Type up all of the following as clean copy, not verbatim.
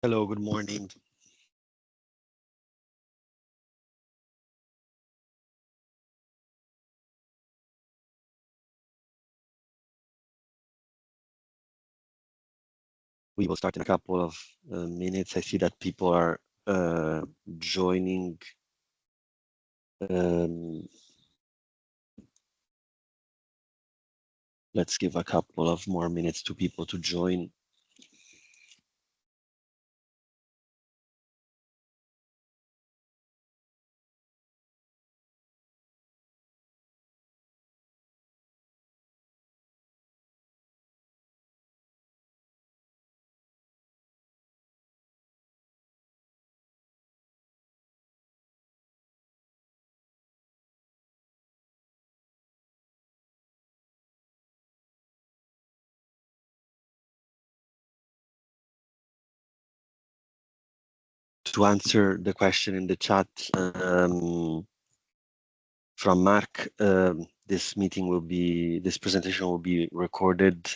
Hello, good morning. We will start in a couple of minutes. I see that people are joining. Um, let's give a couple of more minutes to people to join. To answer the question in the chat from Mark, this presentation will be recorded.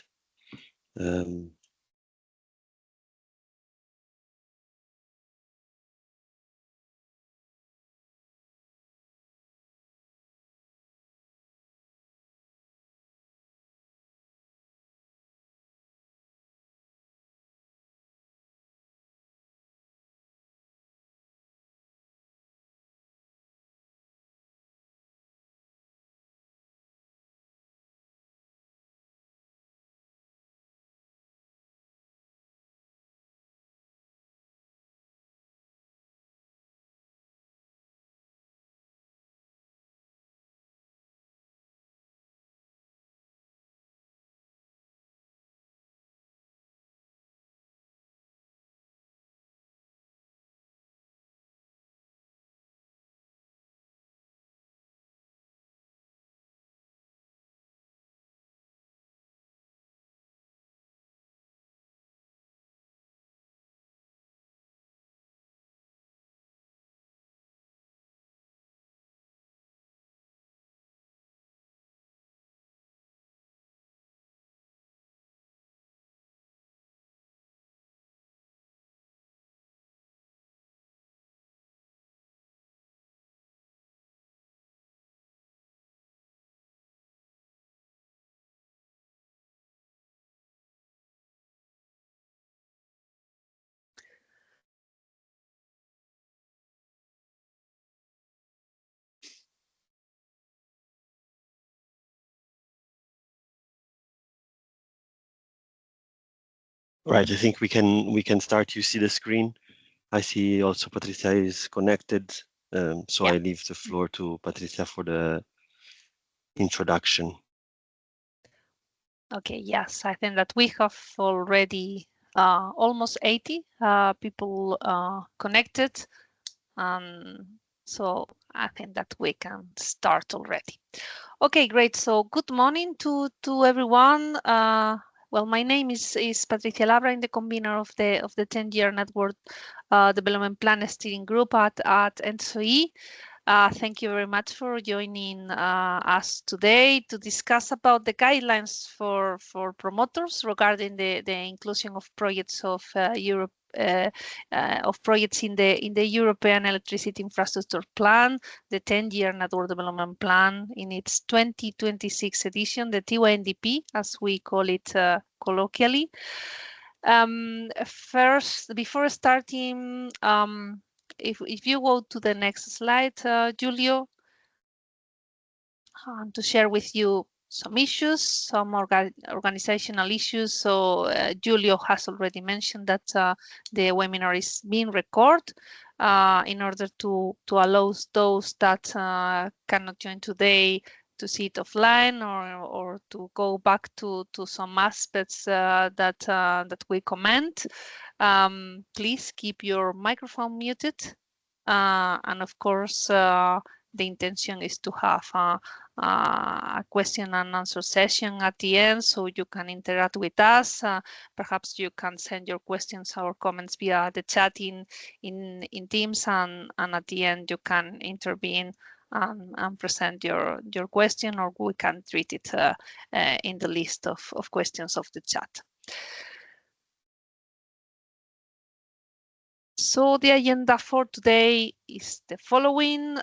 Right, I think we can start. You see the screen. I see also Patricia is connected. So I leave the floor to Patricia for the introduction. Okay, yes, I think that we have already almost 80 people connected. So I think that we can start already. Okay, great. So good morning to everyone. Well, my name is Patricia Labra. I'm the convener of the 10-year network development plan steering group at ENTSO-E. Thank you very much for joining us today to discuss about the guidelines for promoters regarding the inclusion of projects of Europe of projects in the European Electricity Infrastructure Plan, the 10-year Network Development Plan in its 2026 edition, the TYNDP, as we call it colloquially. First, before starting, if you go to the next slide, Julio, to share with you some issues, some organizational issues. So Julio has already mentioned that the webinar is being recorded in order to allow those that cannot join today to see it offline or to go back to some aspects that we comment. Please keep your microphone muted. And of course, the intention is to have a question and answer session at the end, so you can interact with us. Perhaps you can send your questions or comments via the chat in Teams, and at the end you can intervene and present your question, or we can treat it in the list of questions of the chat. So the agenda for today is the following.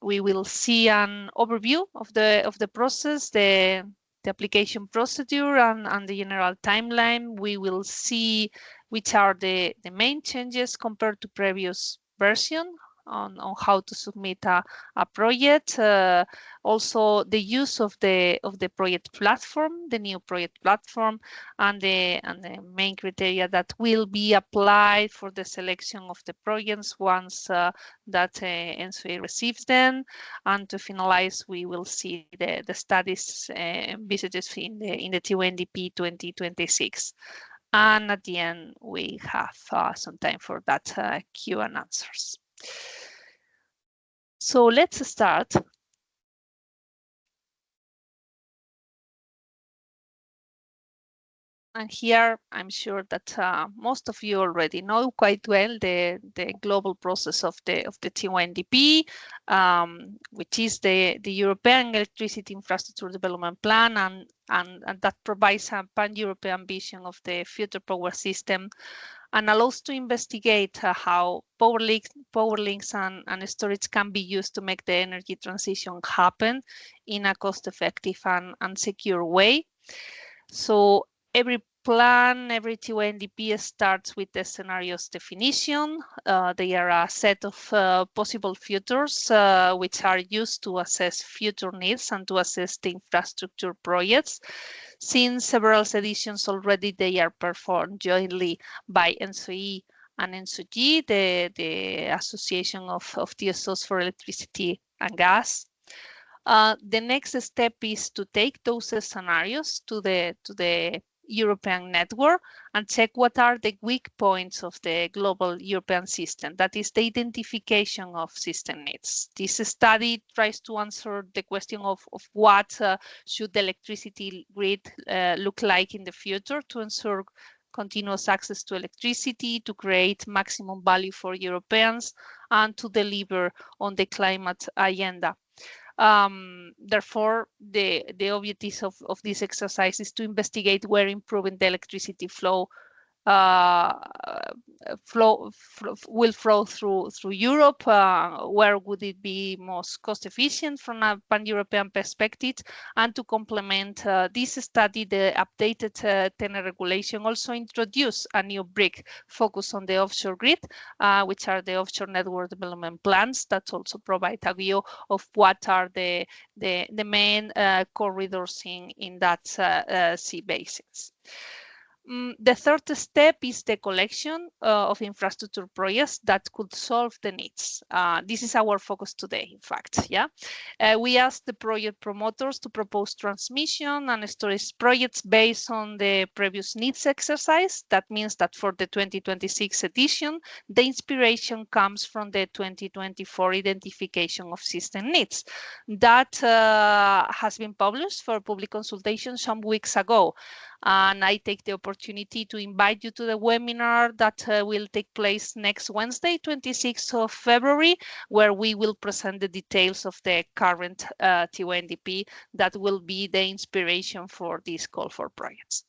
We will see an overview of the process, the application procedure and the general timeline. We will see which are the main changes compared to previous version on how to submit a project. Also the use of the project platform, the new project platform, and the main criteria that will be applied for the selection of the projects once that ENTSO-E receives them. And to finalize, we will see the studies envisaged in the TYNDP 2026. And at the end, we have some time for that Q and answers. So let's start. And here, I'm sure that most of you already know quite well the global process of the TYNDP, which is the European Electricity Infrastructure Development Plan, and that provides a pan-European vision of the future power system and allows to investigate how power links and storage can be used to make the energy transition happen in a cost-effective and secure way. So every plan, every TYNDP starts with the scenarios definition. They are a set of possible futures which are used to assess future needs and to assess the infrastructure projects. Since several editions already, they are performed jointly by ENTSO-E and ENTSO-G, the Association of TSOs for Electricity and Gas. The next step is to take those scenarios to the European network and check what are the weak points of the global European system. That is the identification of system needs. This study tries to answer the question of what should the electricity grid look like in the future to ensure continuous access to electricity, to create maximum value for Europeans, and to deliver on the climate agenda. Therefore, the objectives of this exercise is to investigate where improving the electricity flow will flow through Europe. Where would it be most cost efficient from a pan-European perspective? And to complement this study, the updated TENE regulation also introduced a new brick focused on the offshore grid, which are the offshore network development plans that also provide a view of what are the main corridors in that sea basins. The third step is the collection of infrastructure projects that could solve the needs. This is our focus today, in fact. Yeah, we asked the project promoters to propose transmission and storage projects based on the previous needs exercise. That means that for the 2026 edition, the inspiration comes from the 2024 identification of system needs. That has been published for public consultation some weeks ago. And I take the opportunity to invite you to the webinar that will take place next Wednesday, 26th of February, where we will present the details of the current TYNDP that will be the inspiration for this call for projects.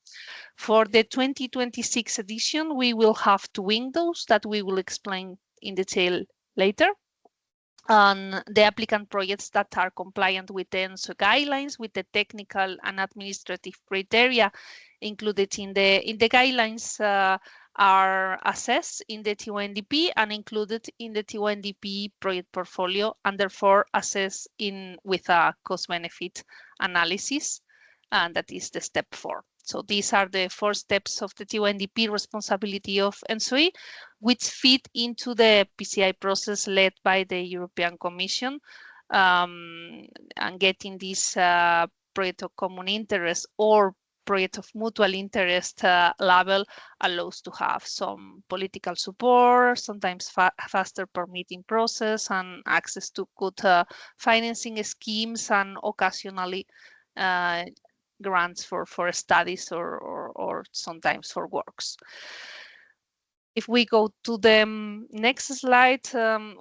For the 2026 edition, we will have two windows that we will explain in detail later. The applicant projects that are compliant with the ENTSO guidelines, with the technical and administrative criteria included in the guidelines are assessed in the TYNDP and included in the TYNDP project portfolio, and therefore assessed with a cost-benefit analysis, and that is the step 4. So these are the 4 steps of the TYNDP responsibility of ENTSO-E, which fit into the PCI process led by the European Commission, and getting this project of common interest or project of mutual interest level allows to have some political support, sometimes faster permitting process, and access to good financing schemes, and occasionally grants for studies or sometimes for works. If we go to the next slide,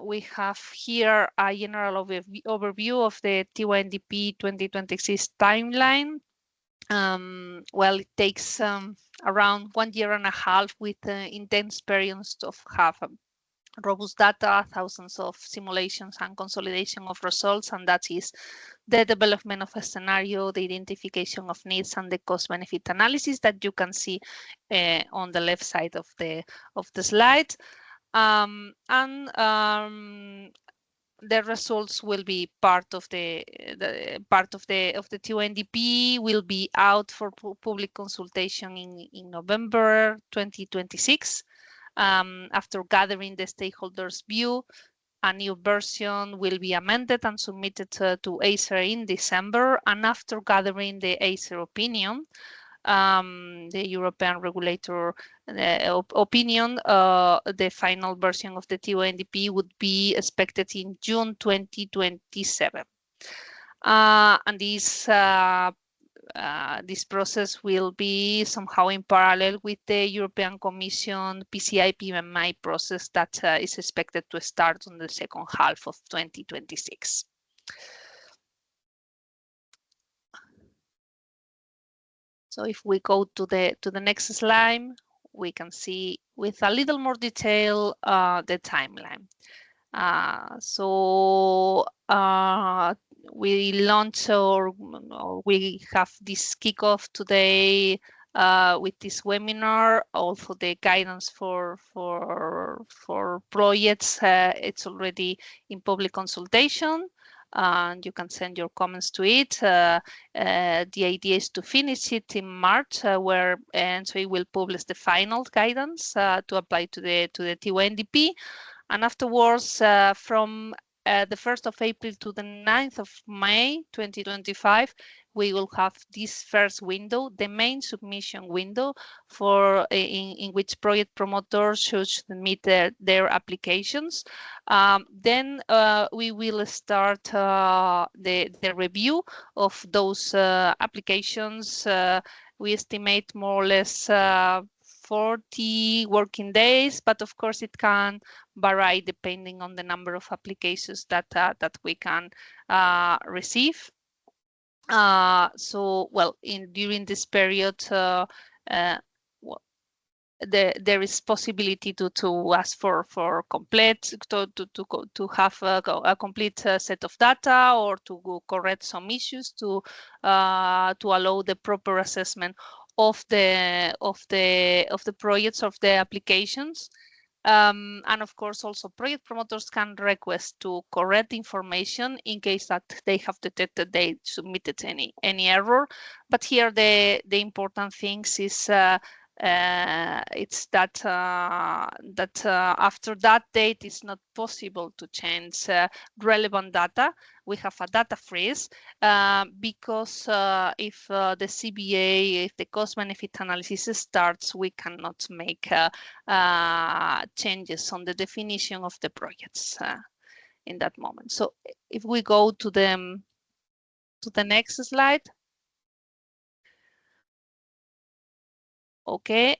we have here a general overview of the TYNDP 2026 timeline. well, it takes around 1.5 years with intense experience of have robust data, thousands of simulations and consolidation of results, and that is the development of a scenario, the identification of needs, and the cost-benefit analysis that you can see on the left side of the slide. The results will be part of the TYNDP will be out for public consultation in November 2026. After gathering the stakeholders' view, a new version will be amended and submitted to ACER in December. And after gathering the ACER opinion, the European regulator opinion, the final version of the TYNDP would be expected in June 2027. And this process will be somehow in parallel with the European Commission PCI PMI process that is expected to start on the second half of 2026. So if we go to the next slide, we can see with a little more detail the timeline. We launch or we have this kickoff today with this webinar. Also, the guidance for projects, it's already in public consultation. And you can send your comments to it. The idea is to finish it in March, where ENTSO-E will publish the final guidance to apply to the TYNDP. And afterwards, from the 1st of April to the 9th of May 2025, we will have this first window, the main submission window, for in which project promoters should submit their applications. Then we will start the review of those applications. We estimate more or less 40 working days, but of course it can vary depending on the number of applications that we can receive. During this period, there is possibility to ask for complete to have a complete set of data, or to correct some issues to allow the proper assessment of the projects, of the applications. And of course, also project promoters can request to correct information in case that they have detected they submitted any error. But here the important things is it's that after that date, it's not possible to change relevant data. We have a data freeze because if the CBA, if the cost-benefit analysis starts, we cannot make changes on the definition of the projects in that moment. So if we go to the next slide. Okay.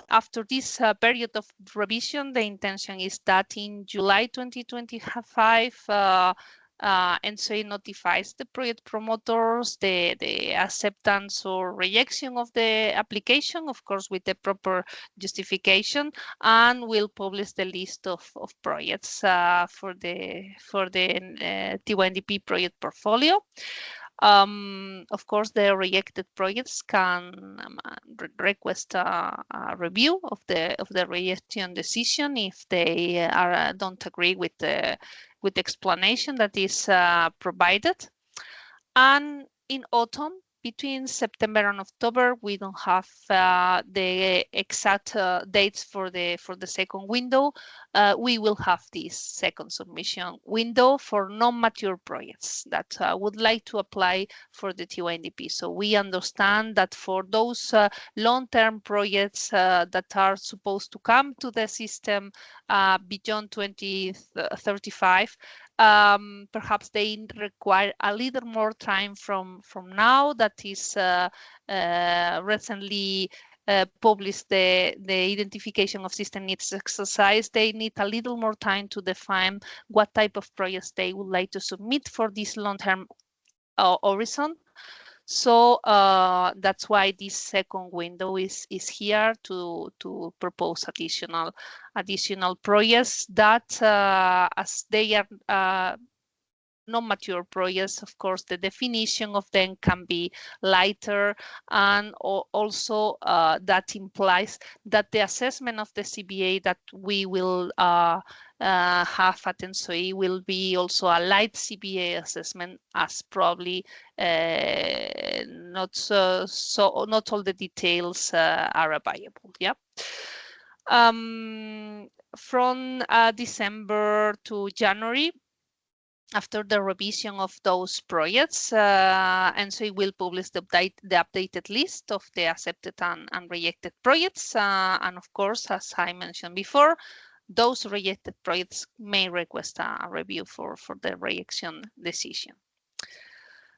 After this period of revision, the intention is that in July 2025, ENTSO-E notifies the project promoters the acceptance or rejection of the application, of course, with the proper justification, and will publish the list of projects for the TYNDP project portfolio. Of course, the rejected projects can request a review of the rejection decision if they don't agree with the explanation that is provided. And in autumn, between September and October, we don't have the exact dates for the second window. We will have this second submission window for non-mature projects that would like to apply for the TYNDP. So we understand that for those long-term projects that are supposed to come to the system beyond 2035, perhaps they require a little more time from now. That is recently published the identification of system needs exercise. They need a little more time to define what type of projects they would like to submit for this long-term horizon. So that's why this second window is here to propose additional projects that as they are non-mature projects, of course, the definition of them can be lighter, and also that implies that the assessment of the CBA that we will have at ENTSO-E will be also a light CBA assessment, as probably not all the details are available. Yeah. From December to January, after the revision of those projects, ENTSO-E will publish the updated list of the accepted and rejected projects. And of course, as I mentioned before, those rejected projects may request a review for the rejection decision.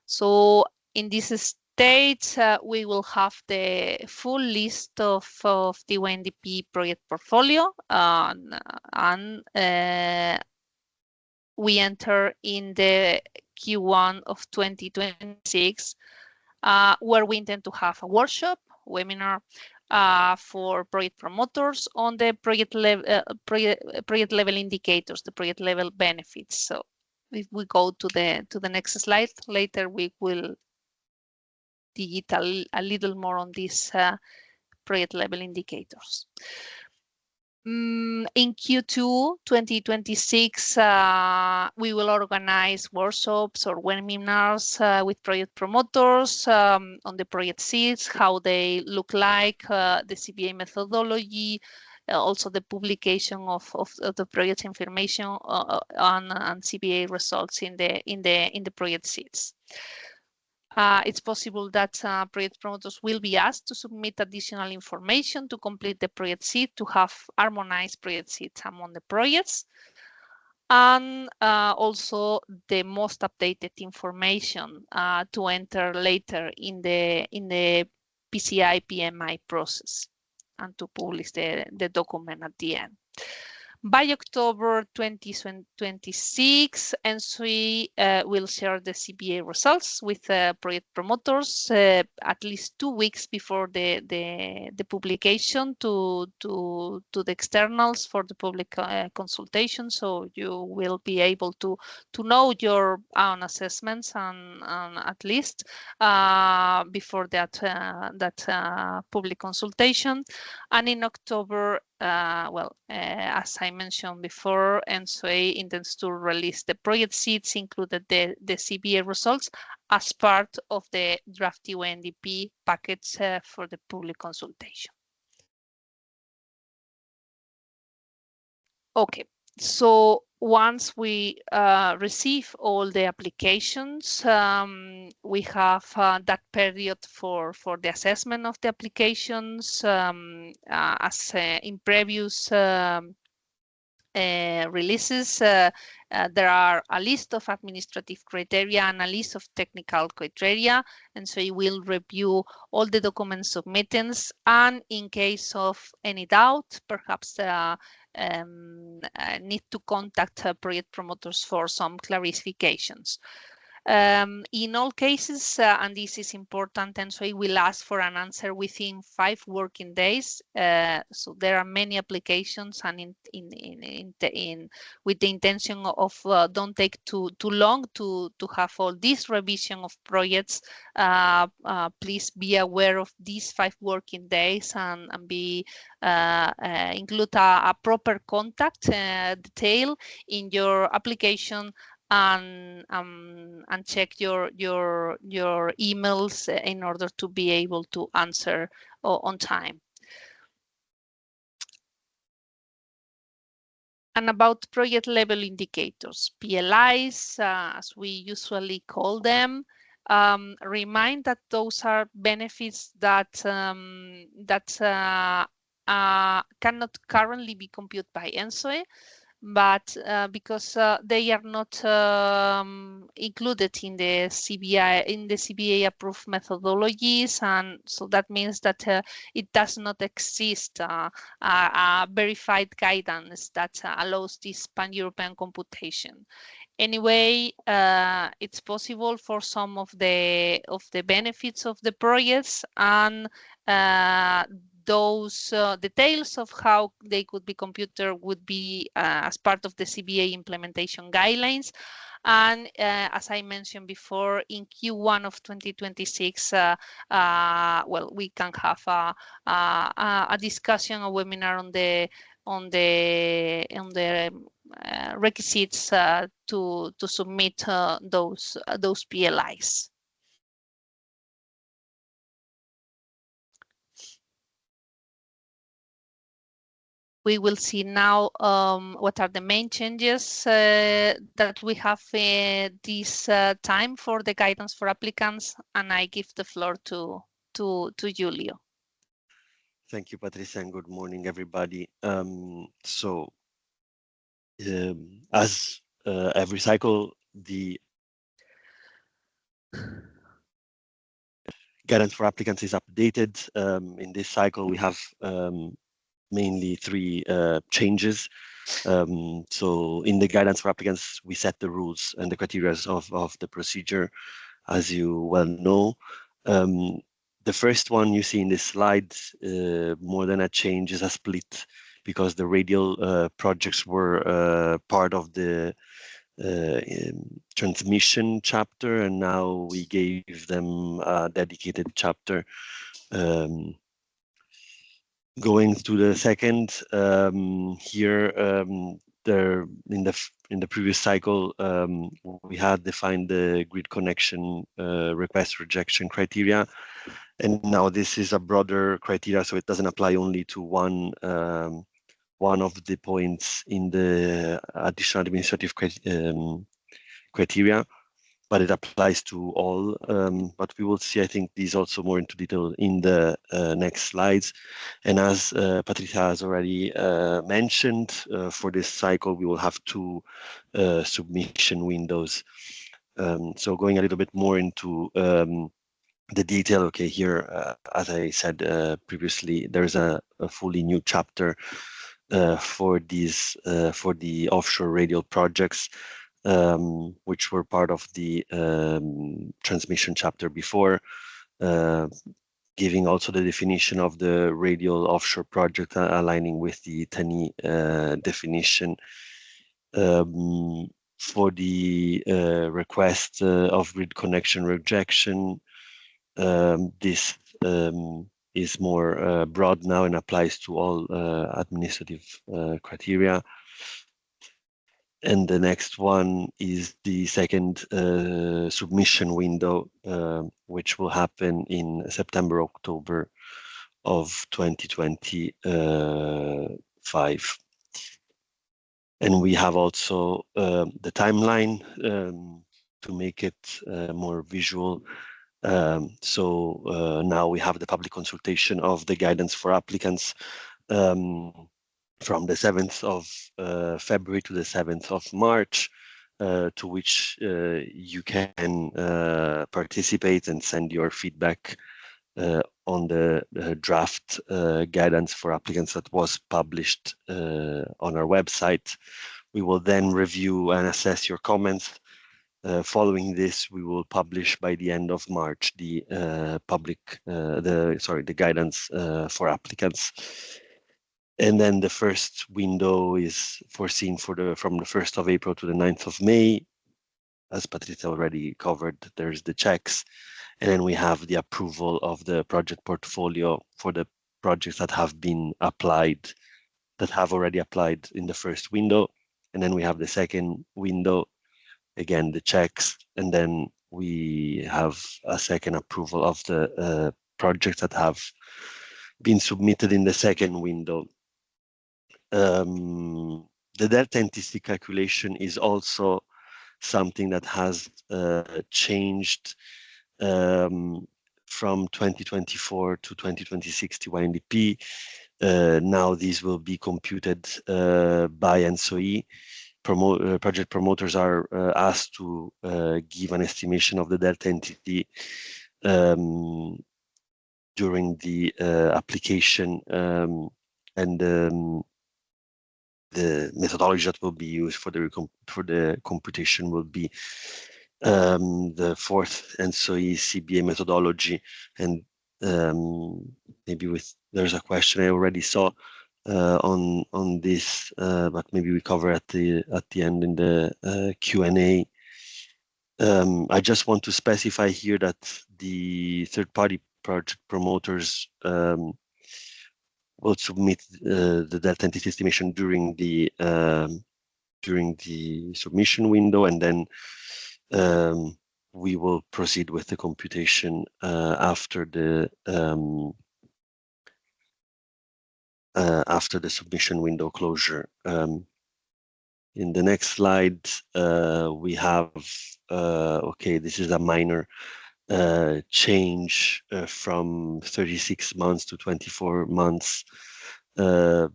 So in this stage, we will have the full list of TYNDP project portfolio, and we enter in the Q1 of 2026, where we intend to have a workshop, webinar, for project promoters on the project level indicators, the project level benefits. So if we go to the next slide, later we will dig a little more on these project level indicators. In Q2 2026, we will organize workshops or webinars with project promoters on the project seats, how they look like, the CBA methodology, also the publication of the project information on CBA results in the project seats. It's possible that project promoters will be asked to submit additional information to complete the project sheet, to have harmonized project sheets among the projects, and also the most updated information to enter later in the PCI PMI process, and to publish the document at the end. By October 2026, ENTSO-E will share the CBA results with project promoters at least 2 weeks before the publication to the externals for the public consultation. So you will be able to know your own assessments and at least before that public consultation. And in October, as I mentioned before, ENTSO-E intends to release the project sheets, included the CBA results, as part of the draft TYNDP package for the public consultation. Okay, so once we receive all the applications, we have that period for the assessment of the applications. As in previous releases, there are a list of administrative criteria and a list of technical criteria, and so it will review all the documents submitted, and in case of any doubt, perhaps need to contact project promoters for some clarifications. In all cases, and this is important, and so it will ask for an answer within 5 working days. So there are many applications, and with the intention of don't take too long to have all this revision of projects. Please be aware of these 5 working days and include a proper contact detail in your application, and check your emails in order to be able to answer on time. And about project level indicators, PLIs, as we usually call them, remind that those are benefits that cannot currently be computed by ENTSO-E, but because they are not included in the CBA approved methodologies, and so that means that it does not exist a verified guidance that allows this pan-European computation. Anyway, it's possible for some of the benefits of the projects, and those details of how they could be computed would be as part of the CBA implementation guidelines. And as I mentioned before, in Q1 of 2026, well, we can have a discussion, a webinar on the requisites to submit those PLIs. We will see now what are the main changes that we have this time for the guidance for applicants, and I give the floor to Julio. Thank you, Patricia, and good morning, everybody. As every cycle, the guidance for applicants is updated. In this cycle, we have mainly three changes. So in the guidance for applicants, we set the rules and the criteria of the procedure, as you well know. The first one you see in this slide, more than a change, is a split, because the radial projects were part of the transmission chapter, and now we gave them a dedicated chapter. Going to the second, here, in the previous cycle, we had defined the grid connection request rejection criteria, and now this is a broader criteria, so it doesn't apply only to one of the points in the additional administrative criteria, but it applies to all. But we will see, I think, these also more into detail in the next slides. And as Patricia has already mentioned, for this cycle, we will have two submission windows. So going a little bit more into the detail, okay, here, as I said previously, there's a fully new chapter for these for the offshore radial projects, which were part of the transmission chapter before, giving also the definition of the radial offshore project, aligning with the TYNDP definition. For the request of grid connection rejection, this is more broad now and applies to all administrative criteria. And the next one is the second submission window, which will happen in September, October of 2025. And we have also the timeline to make it more visual. So now we have the public consultation of the guidance for applicants from the 7th of February to the 7th of March, to which you can participate and send your feedback on the draft guidance for applicants that was published on our website. We will then review and assess your comments. Following this, we will publish by the end of March the the guidance for applicants. And then the first window is foreseen from the 1st of April to the 9th of May. As Patricia already covered, there's the checks. And then we have the approval of the project portfolio for the projects that have been applied, that have already applied in the first window. And then we have the second window, again, the checks. And then we have a second approval of the projects that have been submitted in the second window. The delta NTC calculation is also something that has changed from 2024 to 2026 TYNDP. Now these will be computed by ENTSO-E. Project promoters are asked to give an estimation of the delta NTC during the application, and the methodology that will be used for the computation will be the fourth ENTSO-E CBA methodology, and maybe there's a question I already saw on this, but maybe we cover at the end in the Q&A. I just want to specify here that the third-party project promoters will submit the delta entity estimation during the submission window, and then we will proceed with the computation after the submission window closure. In the next slide, we have okay, this is a minor change from 36 months to 24 months. The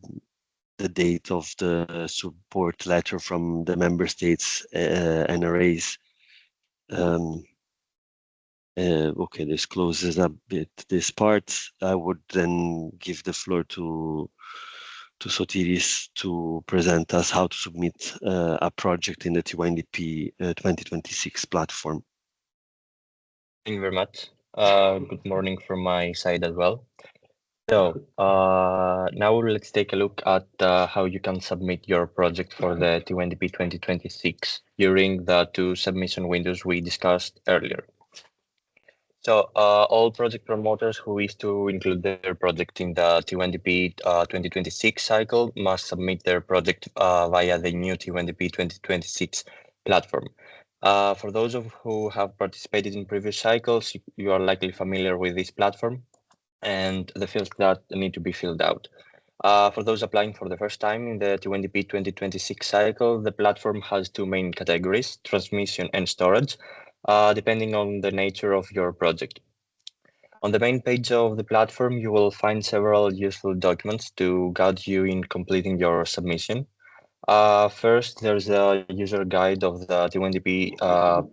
date of the support letter from the member states NRAs. Okay, this closes a bit this part. I would then give the floor to Sotiris to present us how to submit a project in the TYNDP 2026 platform. Thank you very much. Good morning from my side as well. So now let's take a look at how you can submit your project for the TYNDP 2026 during the two submission windows we discussed earlier. So all project promoters who wish to include their project in the TYNDP 2026 cycle must submit their project via the new TYNDP 2026 platform. For those of who have participated in previous cycles, you are likely familiar with this platform and the fields that need to be filled out. For those applying for the first time in the TYNDP 2026 cycle, the platform has two main categories, transmission and storage, depending on the nature of your project. On the main page of the platform, you will find several useful documents to guide you in completing your submission. First, there's a user guide of the TYNDP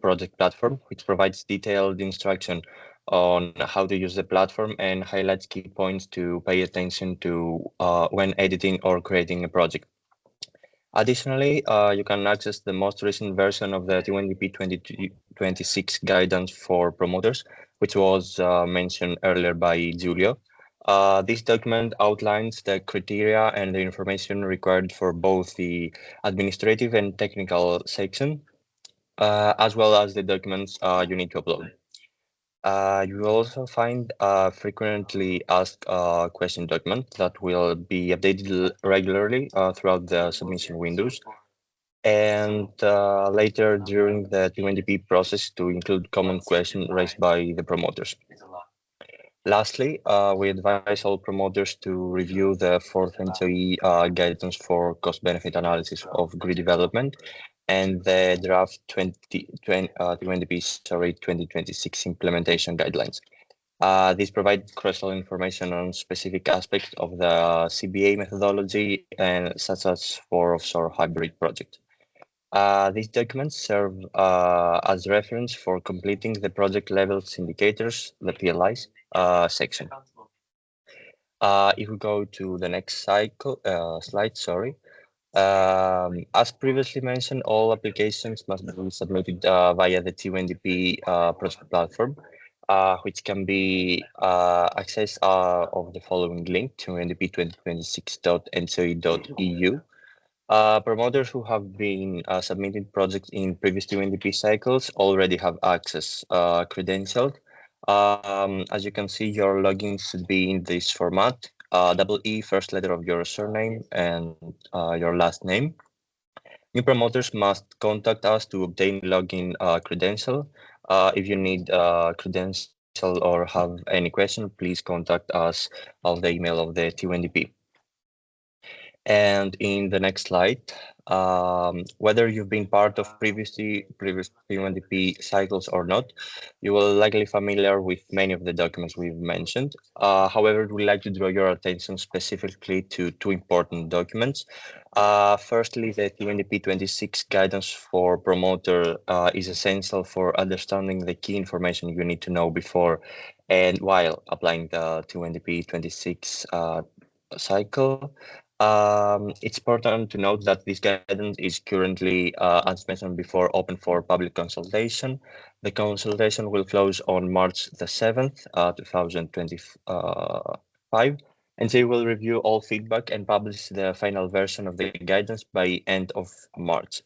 project platform, which provides detailed instruction on how to use the platform and highlights key points to pay attention to when editing or creating a project. Additionally, you can access the most recent version of the TYNDP 2026 guidance for promoters, which was mentioned earlier by Giulio. This document outlines the criteria and the information required for both the administrative and technical section, as well as the documents you need to upload. You will also find a frequently asked question document that will be updated regularly throughout the submission windows, and later during the TYNDP process to include common questions raised by the promoters. Lastly, we advise all promoters to review the fourth ENTSO-E guidance for cost-benefit analysis of grid development and the draft 2026 implementation guidelines. These provide crucial information on specific aspects of the CBA methodology, and such as for offshore hybrid projects. These documents serve as reference for completing the project levels indicators, the PLIs, section. If we go to the next slide, sorry. As previously mentioned, all applications must be submitted via the TYNDP project platform, which can be accessed of the following link, tyndp2026.entsoe.eu. Promoters who have been submitting projects in previous TYNDP cycles already have access credentialed. As you can see, your login should be in this format, double E, first letter of your surname, and your last name. New promoters must contact us to obtain login credential. If you need credential or have any question, please contact us on the email of the TYNDP. And in the next slide, whether you've been part of previous TYNDP cycles or not, you will likely familiar with many of the documents we've mentioned. However, we'd like to draw your attention specifically to two important documents. Firstly, the TYNDP 26 guidance for promoter is essential for understanding the key information you need to know before and while applying the TYNDP 26 cycle. It's important to note that this guidance is currently, as mentioned before, open for public consultation. The consultation will close on March the 7th, 2025, and they will review all feedback and publish the final version of the guidance by end of March.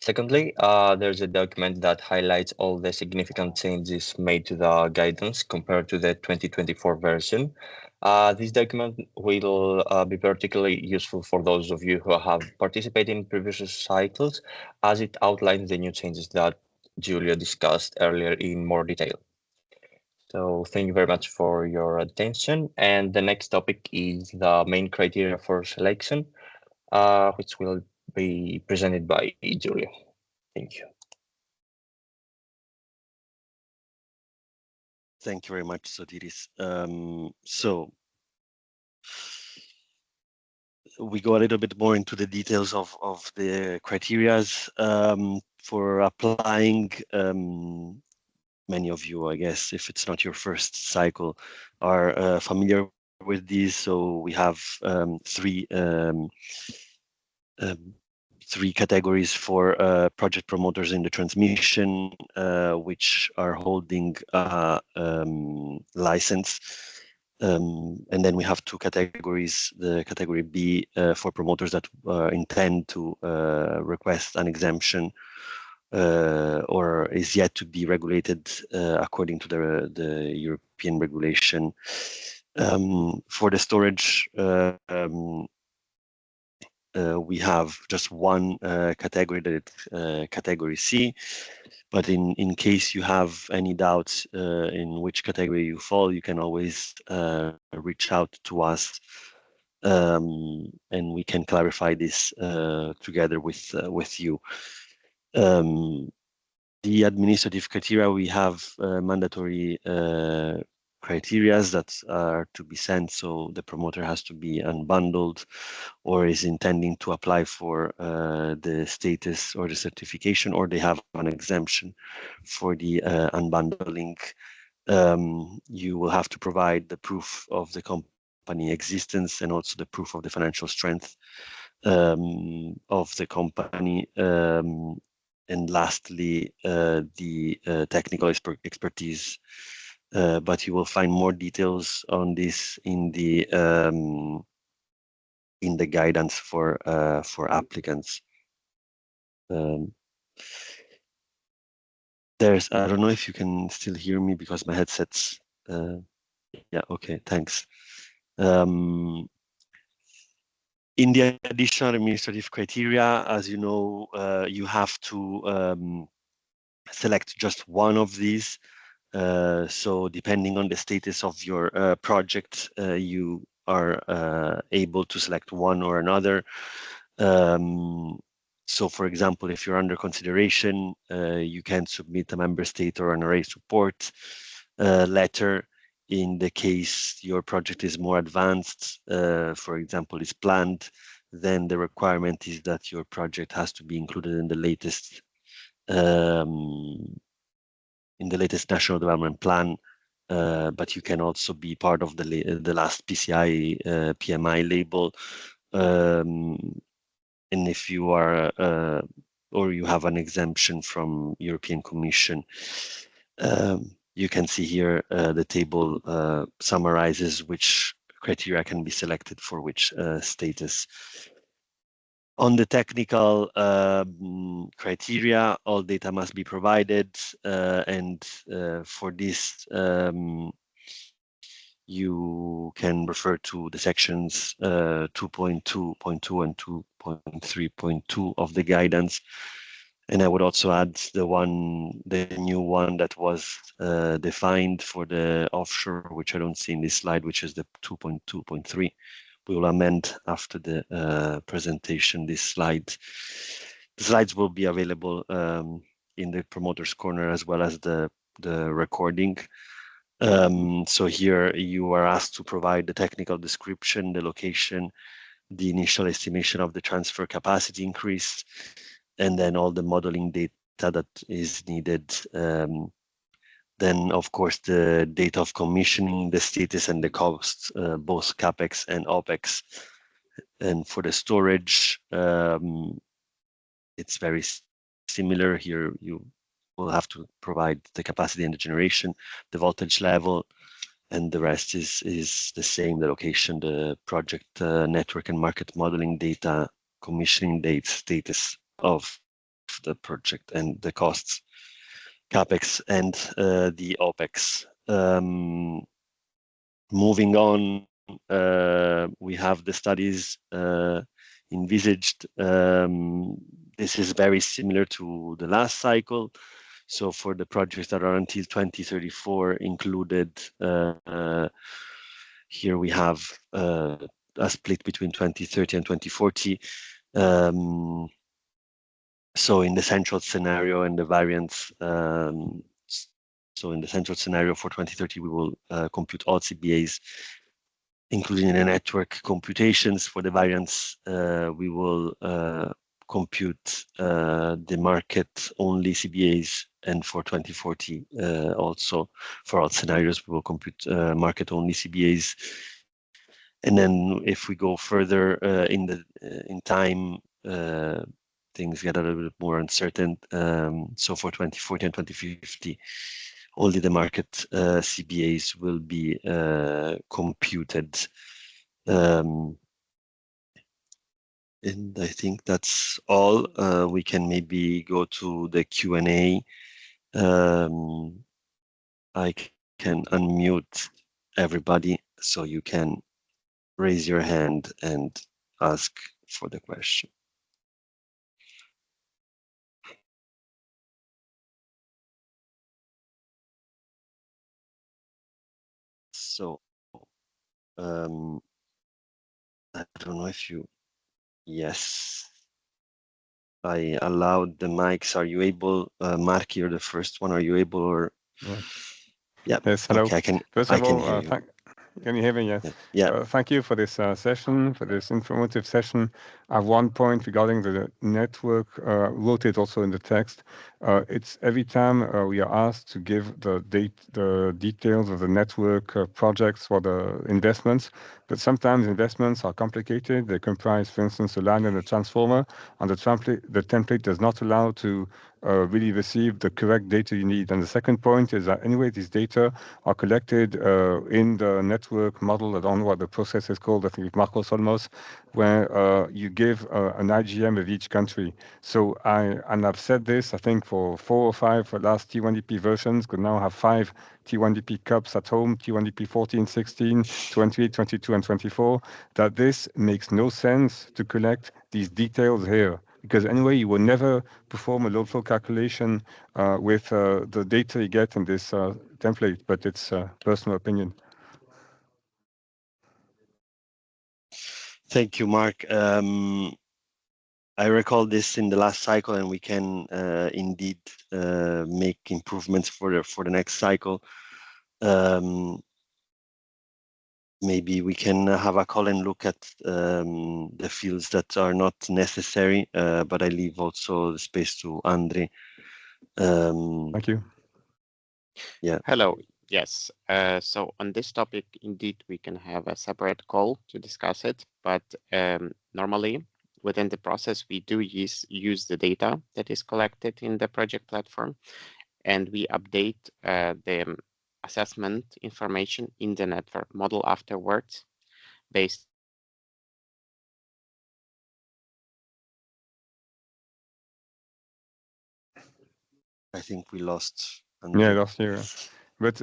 Secondly, there's a document that highlights all the significant changes made to the guidance compared to the 2024 version. This document will be particularly useful for those of you who have participated in previous cycles, as it outlines the new changes that Julia discussed earlier in more detail. So thank you very much for your attention. And the next topic is the main criteria for selection, which will be presented by Julia. Thank you. Thank you very much, Sotiris. So we go a little bit more into the details of the criterias for applying. Many of you, I guess, if it's not your first cycle, are familiar with these. So we have three categories for project promoters in the transmission, which are holding a license. And then we have two categories, the category B for promoters that intend to request an exemption or is yet to be regulated according to the European regulation. For the storage, we have just one category, that it's category C. But in case you have any doubts in which category you fall, you can always reach out to us, and we can clarify this together with you. The administrative criteria, we have mandatory criteria that are to be sent, so the promoter has to be unbundled or is intending to apply for the status or the certification, or they have an exemption for the unbundling. You will have to provide the proof of the company existence and also the proof of the financial strength of the company. And lastly, the technical expertise. But you will find more details on this in the guidance for applicants. I don't know if you can still hear me because my headset's yeah, okay, thanks. In the additional administrative criteria, as you know, you have to select just one of these. So depending on the status of your project, you are able to select one or another. So for example, if you're under consideration, you can submit a member state or an array support letter. In the case your project is more advanced, for example, is planned, then the requirement is that your project has to be included in the latest National Development Plan, but you can also be part of the last PCI PMI label. And if you are or you have an exemption from European Commission, you can see here the table summarizes which criteria can be selected for which status. On the technical criteria, all data must be provided, and for this you can refer to the sections 2.2.2 and 2.3.2 of the guidance. And I would also add the new one that was defined for the offshore, which I don't see in this slide, which is the 2.2.3. We will amend after the presentation this slide. The slides will be available in the promoter's corner as well as the recording. So here you are asked to provide the technical description, the location, the initial estimation of the transfer capacity increase, and then all the modeling data that is needed. Then, of course, the date of commissioning, the status and the costs, both CAPEX and OPEX, And for the storage, it's very similar. Here you will have to provide the capacity and the generation, the voltage level, and the rest is the same, the location, the project network and market modeling data, commissioning date, status of the project, and the costs, CapEx, and the OpEx. Moving on, we have the studies envisaged. This is very similar to the last cycle. So for the projects that are until 2034 included, here we have a split between 2030 and 2040. So in the central scenario and the variance, so in the central scenario for 2030, we will compute all CBAs, including the network computations. For the variance, we will compute the market-only CBAs, and for 2040, also for all scenarios, we will compute market-only CBAs. And then if we go further in time, things get a little bit more uncertain. So for 2040 and 2050, only the market CBAs will be computed. And I think that's all. We can maybe go to the Q&A. I can unmute everybody so you can raise your hand and ask for the question. So I don't know if you, yes, I allowed the mics. Are you able, Mark, you're the first one. Are you able, or? Yeah. Yes, hello. Okay, First I of can all, hear you. Can you hear me? Yes. Yeah. Thank you for this session, for this informative session. I have one point regarding the network, wrote it also in the text. It's every time we are asked to give the details of the network projects for the investments, but sometimes investments are complicated. They comprise, for instance, a line and a transformer, and the template does not allow to really receive the correct data you need. And the second point is that anyway, these data are collected in the network model. I don't know what the process is called. I think it's Marcos Olmos, where you give an IGM of each country. So I've said this, I think, for 4 or 5 last T1DP versions, could now have 5 T1DP cups at home, T1DP 14, 16, 28, 22, and 24, that this makes no sense to collect these details here. Because anyway, you will never perform a load flow calculation with the data you get in this template, but it's personal opinion. Thank you, Mark. I recall this in the last cycle, and we can indeed make improvements for the next cycle. Maybe we can have a call and look at the fields that are not necessary, but I leave also the space to Andre. Thank you. Yeah. Hello. Yes. So on this topic, indeed, we can have a separate call to discuss it. But normally, within the process, we do use the data that is collected in the project platform, and we update the assessment information in the network model afterwards based. I think we lost Andre. Yeah, lost you. But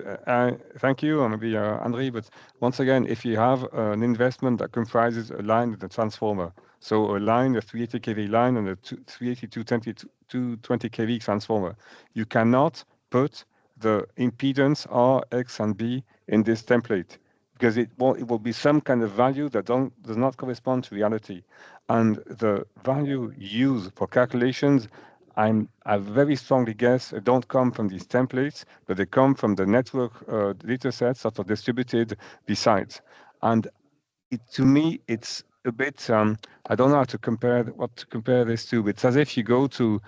thank you, maybe Andre. But once again, if you have an investment that comprises a line and a transformer, so a line, a 380 kV line, and a 380 220 kV transformer, you cannot put the impedance R, X, and B in this template, because it will be some kind of value that does not correspond to reality. And the value used for calculations, I very strongly guess, don't come from these templates, but they come from the network data sets that are distributed besides. And to me, it's a bit, I don't know how to compare, what to compare this to. It's as if you go to,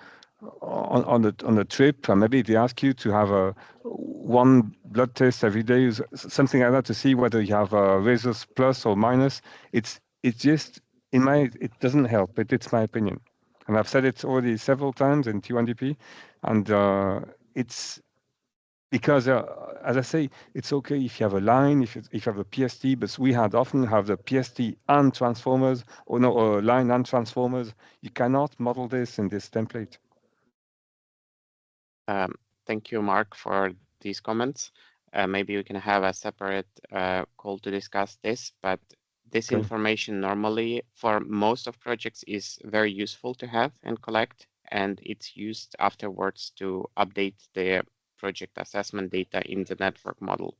on a trip, and maybe they ask you to have one blood test every day, something like that, to see whether you have a rhesus plus or minus. It's just it doesn't help, but it's my opinion. And I've said it already several times in TYNDP, and it's because, as I say, it's okay if you have a line, if you have a PST, but we often have the PST and transformers, or no, or line and transformers. You cannot model this in this template. Thank you, Mark, for these comments. Maybe we can have a separate call to discuss this, but this Okay. information normally for most of projects is very useful to have and collect, and it's used afterwards to update the project assessment data in the network model.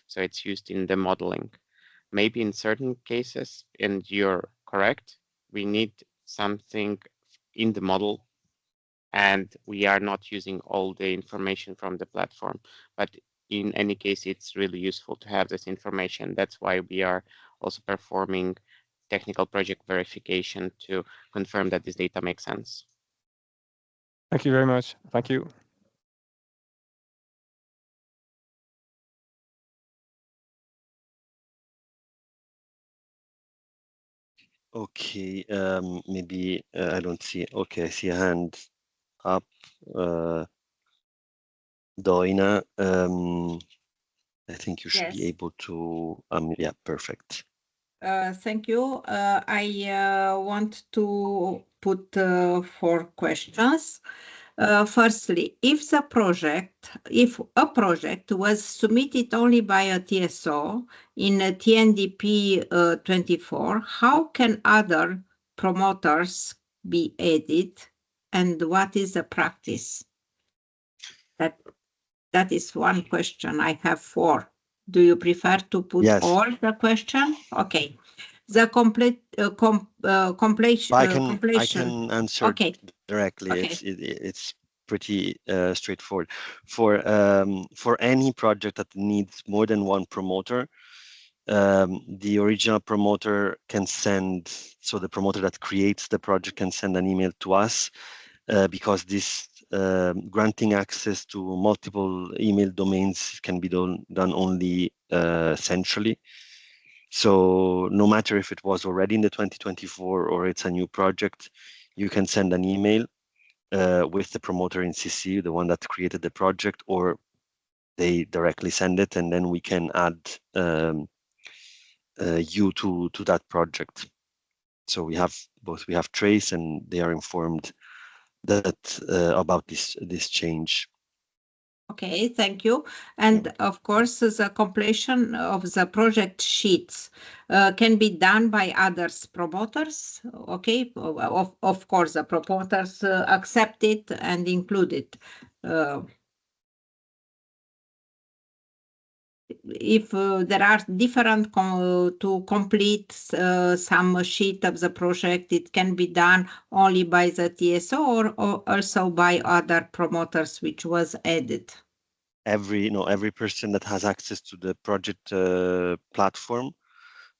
So it's used in the modeling. Maybe in certain cases, and you're correct, we need something in the model, and we are not using all the information from the platform. But in any case, it's really useful to have this information. That's why we are also performing technical project verification to confirm that this data makes sense. Thank you very much. Thank you. Okay, maybe I don't see. Okay, I see a hand up. Doina, I think you should be Yes. able to. Yeah, perfect. Thank you. I want to put 4 questions. Firstly, if a project was submitted only by a TSO in a TNDP 24, how can other promoters be added, and what is the practice? That is one question. I have 4. Do you prefer to put Yes. all the question? Okay. The completion. I can answer Okay. directly. Okay. It's pretty straightforward. For any project that needs more than one promoter, the original promoter can send. So the promoter that creates the project can send an email to us, because this granting access to multiple email domains can be done only centrally. So no matter if it was already in the 2024 or it's a new project, you can send an email with the promoter in CC, the one that created the project, or they directly send it, and then we can add you to that project. So we have both. We have Trace, and they are informed that about this change. Okay, thank you. And of course, the completion of the project sheets can be done by others promoters. Okay, of course, the promoters accept it and include it. If there are different to complete some sheet of the project, it can be done only by the TSO or also by other promoters, which was added. Every person that has access to the project platform,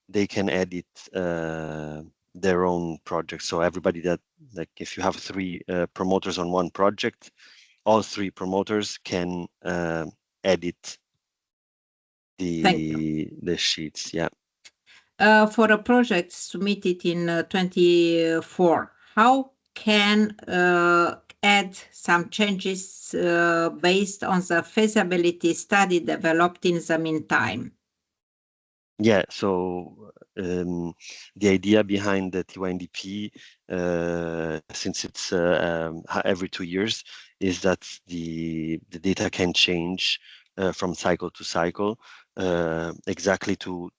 they can edit their own project. So everybody that, like, if you have 3 promoters on one project, all 3 promoters can edit the sheets. Yeah. For a project submitted in 24, how can add some changes based on the feasibility study developed in the meantime? Yeah, so the idea behind the TYNDP, since it's every 2 years, is that the data can change from cycle to cycle, exactly to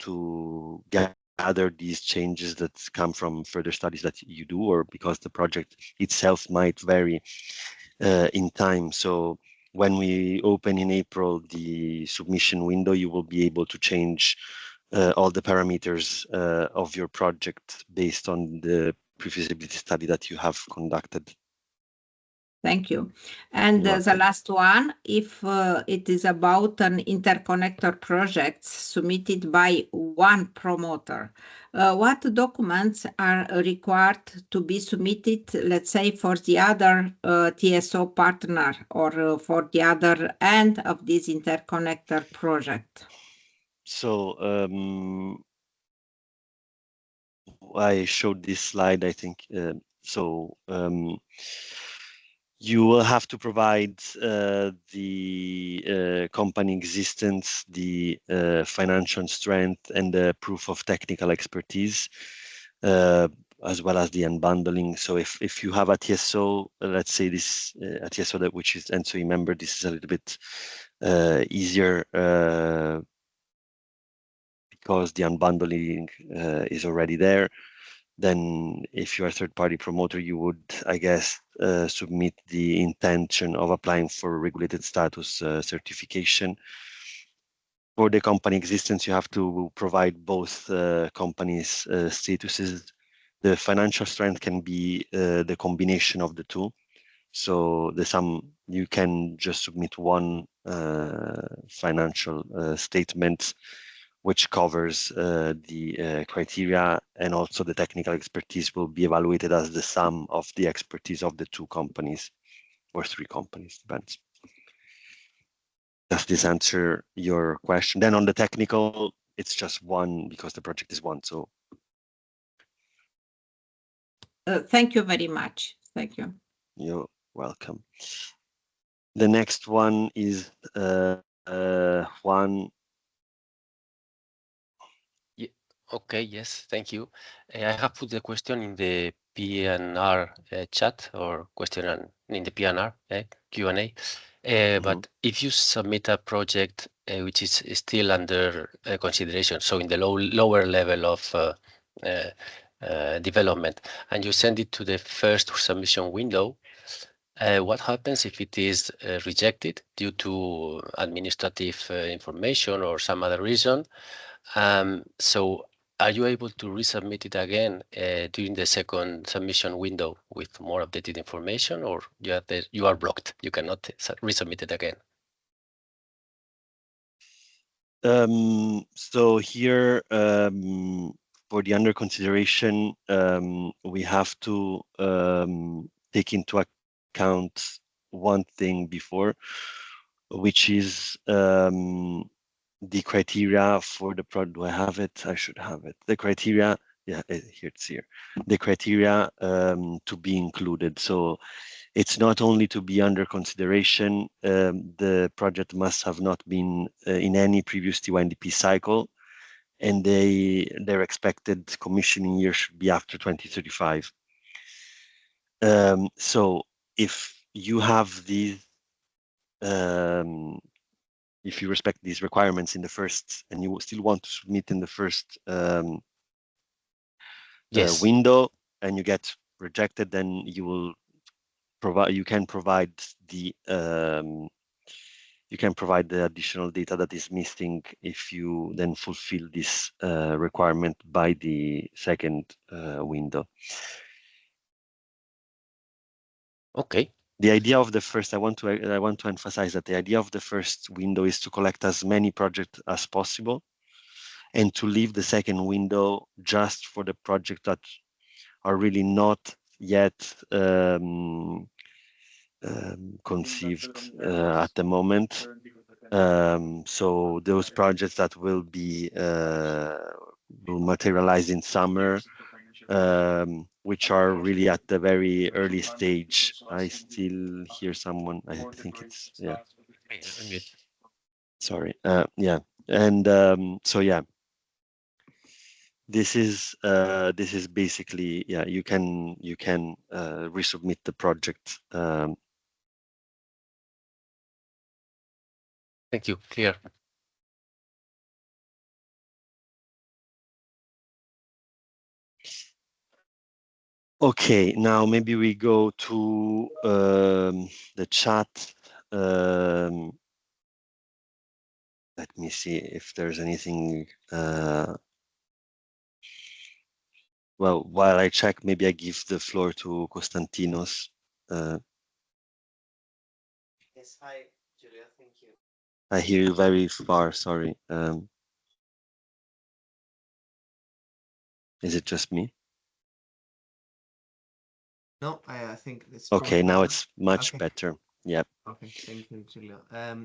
gather these changes that come from further studies that you do, or because the project itself might vary in time. So when we open in April the submission window, you will be able to change all the parameters of your project based on the pre-feasibility study that you have conducted. Thank you. And the last one, if it is about an interconnector project submitted by one promoter, what documents are required to be submitted, let's say, for the other TSO partner or for the other end of this interconnector project? So I showed this slide, I think. You will have to provide the company existence, the financial strength, and the proof of technical expertise, as well as the unbundling. So if you have a TSO, let's say this a TSO that which is ENTSO-E member, this is a little bit easier because the unbundling is already there. Then if you're a third-party promoter, you would, I guess, submit the intention of applying for regulated status certification. For the company existence, you have to provide both companies' statuses. The financial strength can be the combination of the two. So you can just submit one financial statement which covers the criteria, and also the technical expertise will be evaluated as the sum of the expertise of the two companies or three companies, depends. Does this answer your question? Then on the technical, it's just one because the project is one. So thank you very much. Thank you. You're welcome. The next one is Juan. Okay, yes, thank you. I have put the question in the PNR chat or question in the PNR Q&A. But if you submit a project which is still under consideration, so in the lower level of development, and you send it to the first submission window, what happens if it is rejected due to administrative information or some other reason? So are you able to resubmit it again during the second submission window with more updated information, or you are blocked? You cannot resubmit it again. So here, for the under consideration, we have to take into account one thing before, which is the criteria for the product. Do I have it? I should have it. The criteria, yeah, here it's here. The criteria to be included. So it's not only to be under consideration, the project must have not been in any previous TYNDP cycle, and their expected commissioning year should be after 2035. So if you have these, if you respect these requirements in the first, and you still want to submit in the first window, and you get rejected, then you will provide. You can provide the additional data that is missing if you then fulfill this requirement by the second window. Okay. The idea of the first, I want to emphasize that the idea of the first window is to collect as many projects as possible, and to leave the second window just for the projects that are really not yet conceived at the moment. So those projects that will materialize in summer, which are really at the very early stage. I still hear someone. I think it's Sorry. Yeah, and so yeah. This is basically, yeah, you can resubmit the project. Thank you. Clear. Okay, now maybe we go to the chat. Let me see if there's anything. Well, while I check, maybe I give the floor to Konstantinos. Yes, hi, Julia. Thank you. I hear you very far. Sorry. Is it just me? No, I think it's okay. Now it's much better. Yeah. Okay, thank you, Julia.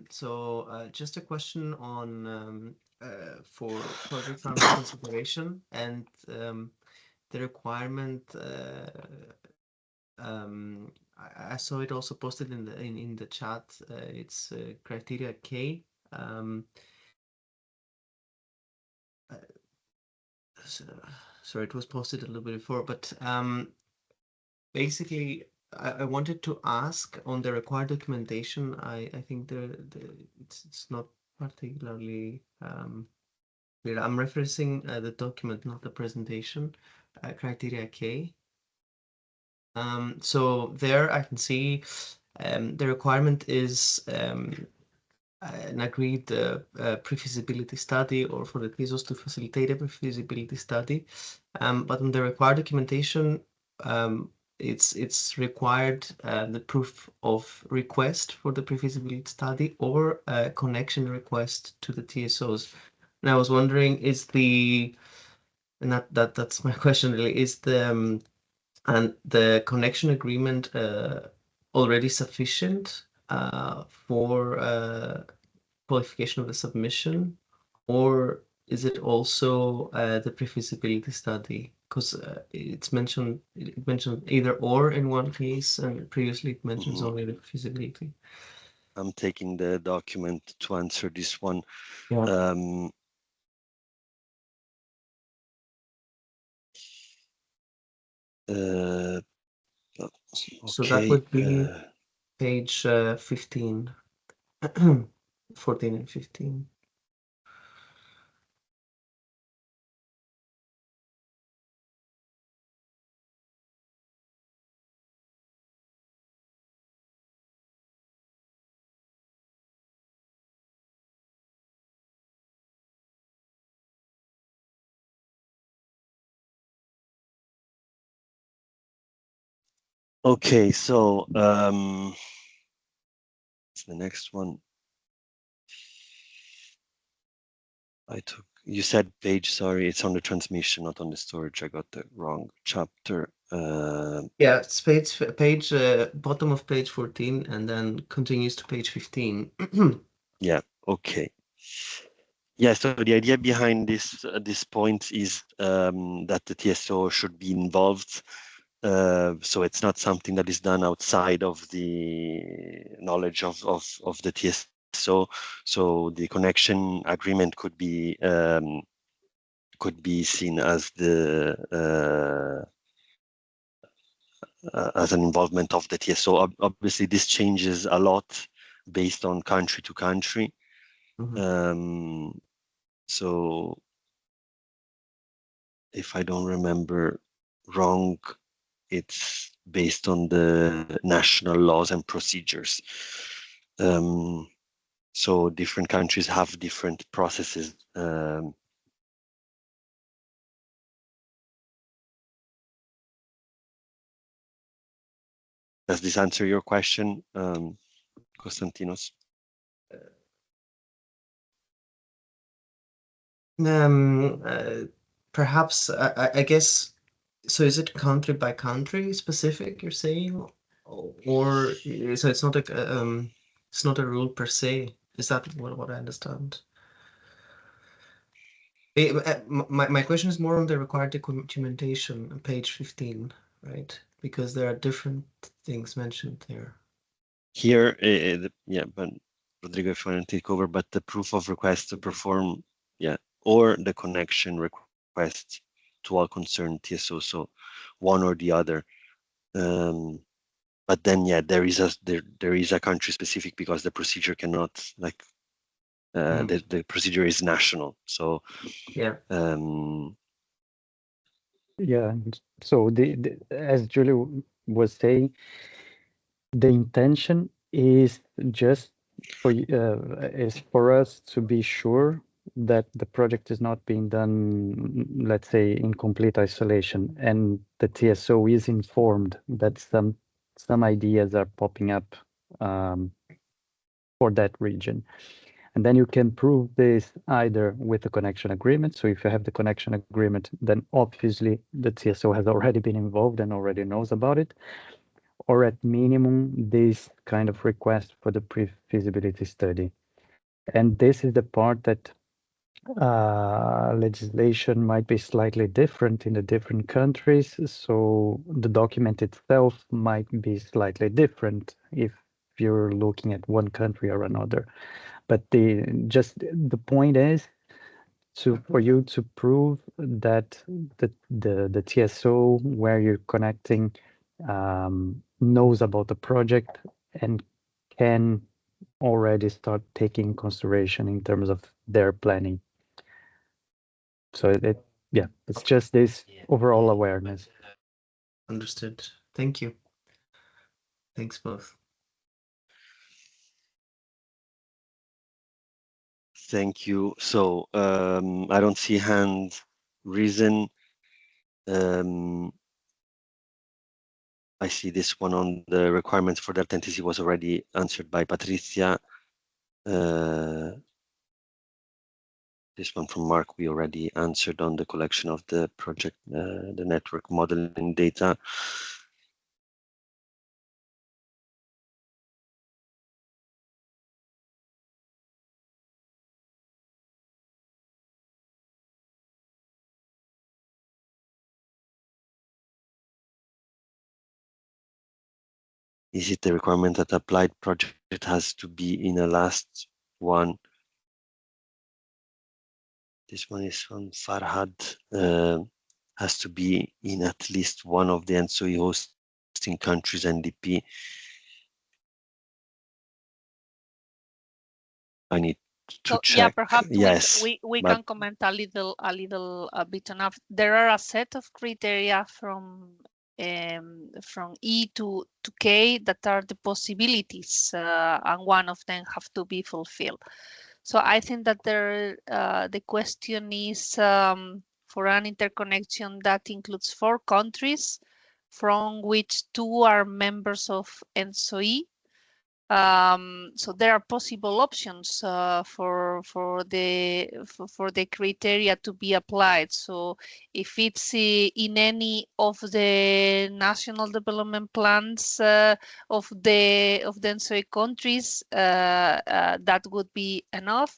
So just a question on for projects under consideration and the requirement. I saw it also posted in the chat. It's criteria K. Sorry, it was posted a little bit before, but basically, I wanted to ask on the required documentation. I think it's not particularly clear. I'm referencing the document, not the presentation. Criteria K. So there I can see the requirement is an agreed pre-feasibility study, or for the TSOs to facilitate a pre-feasibility study. But in the required documentation, it's required the proof of request for the pre-feasibility study or a connection request to the TSOs. And I was wondering, that's my question really, is the connection agreement already sufficient for qualification of the submission, or is it also the pre-feasibility study? Because it mentioned either or in one case, and previously it mentions only the feasibility. I'm taking the document to answer this one. Yeah. So that would be page 15, 14 and 15. Okay, so it's the next one. You said page, sorry, it's on the transmission, not on the storage. I got the wrong chapter. Yeah, it's page bottom of page 14 and then continues to page 15. Yeah, okay. Yeah, so the idea behind this point is that the TSO should be involved. So it's not something that is done outside of the knowledge of the TSO. So the connection agreement could be seen as as an involvement of the TSO. Obviously, this changes a lot based on country to country. So if I don't remember wrong, it's based on the national laws and procedures. So different countries have different processes. Does this answer your question, Konstantinos? Perhaps I guess so. Is it country by country specific, you're saying, or so it's not a rule per se? Is that what I understand? My question is more on the required documentation on page 15, right? Because there are different things mentioned there. Here, yeah, but Rodrigo, if you want to take over, but the proof of request to perform, yeah, or the connection request to all concerned TSO, so one or the other. But then, yeah, there is a country specific because the procedure cannot the procedure is national. So yeah. Yeah. So as Julie was saying, the intention is just for us to be sure that the project is not being done, let's say, in complete isolation, and the TSO is informed that some ideas are popping up for that region. And then you can prove this either with the connection agreement. So if you have the connection agreement, then obviously the TSO has already been involved and already knows about it, or at minimum, this kind of request for the pre-feasibility study. And this is the part that legislation might be slightly different in the different countries, so the document itself might be slightly different if you're looking at one country or another. But the point is for you to prove that the TSO where you're connecting knows about the project and can already start taking consideration in terms of their planning. So it's just this overall awareness. Understood. Thank you. Thanks both. Thank you. So I don't see hand risen. I see this one on the requirements for the TYNDP was already answered by Patricia. This one from Mark, we already answered on the collection of the project, the network modeling data. Is it the requirement that applied project has to be in a last one? This one is from Farhad. Has to be in at least one of the ENTSO-E hosting countries NDP. I need to check. Yeah, perhaps yes, we can comment a little bit on. There are a set of criteria from E to K that are the possibilities, and one of them have to be fulfilled. So I think that the question is for an interconnection that includes 4 countries, from which 2 are members of ENTSO-E. So there are possible options for the criteria to be applied. So if it's in any of the national development plans of the ENTSO-E countries, that would be enough.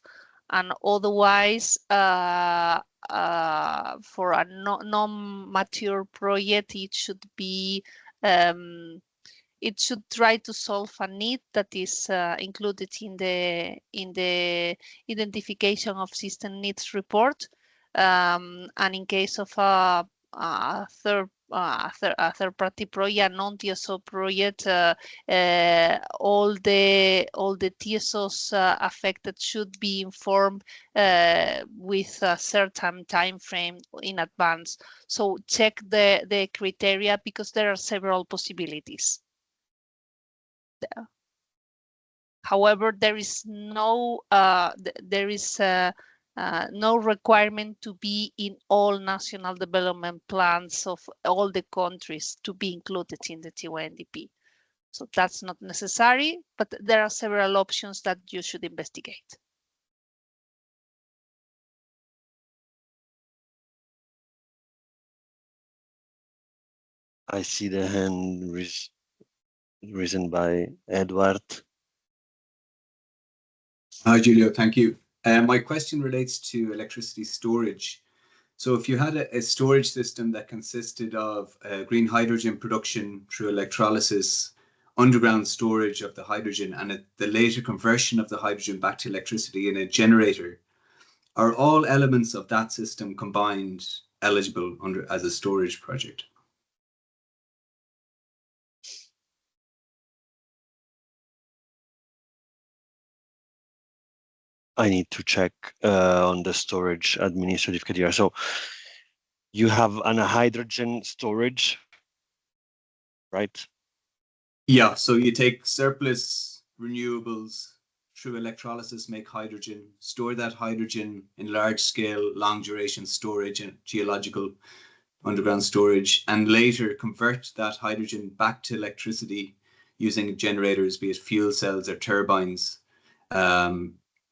And otherwise, for a non-mature project, it should be it should try to solve a need that is included in the identification of system needs report. And in case of a third-party project, non-TSO project, all the TSOs affected should be informed with a certain time frame in advance. So check the criteria, because there are several possibilities. However, there is no no requirement to be in all national development plans of all the countries to be included in the TYNDP. So that's not necessary, but there are several options that you should investigate. I see the hand risen by Edward. Hi, Giulio. Thank you. My question relates to electricity storage. So if you had a storage system that consisted of green hydrogen production through electrolysis, underground storage of the hydrogen, and the later conversion of the hydrogen back to electricity in a generator, are all elements of that system combined eligible as a storage project? I need to check on the storage administrative criteria. So you have a hydrogen storage, right? Yeah, so you take surplus renewables through electrolysis, make hydrogen, store that hydrogen in large scale, long duration storage and geological underground storage, and later convert that hydrogen back to electricity using generators, be it fuel cells or turbines,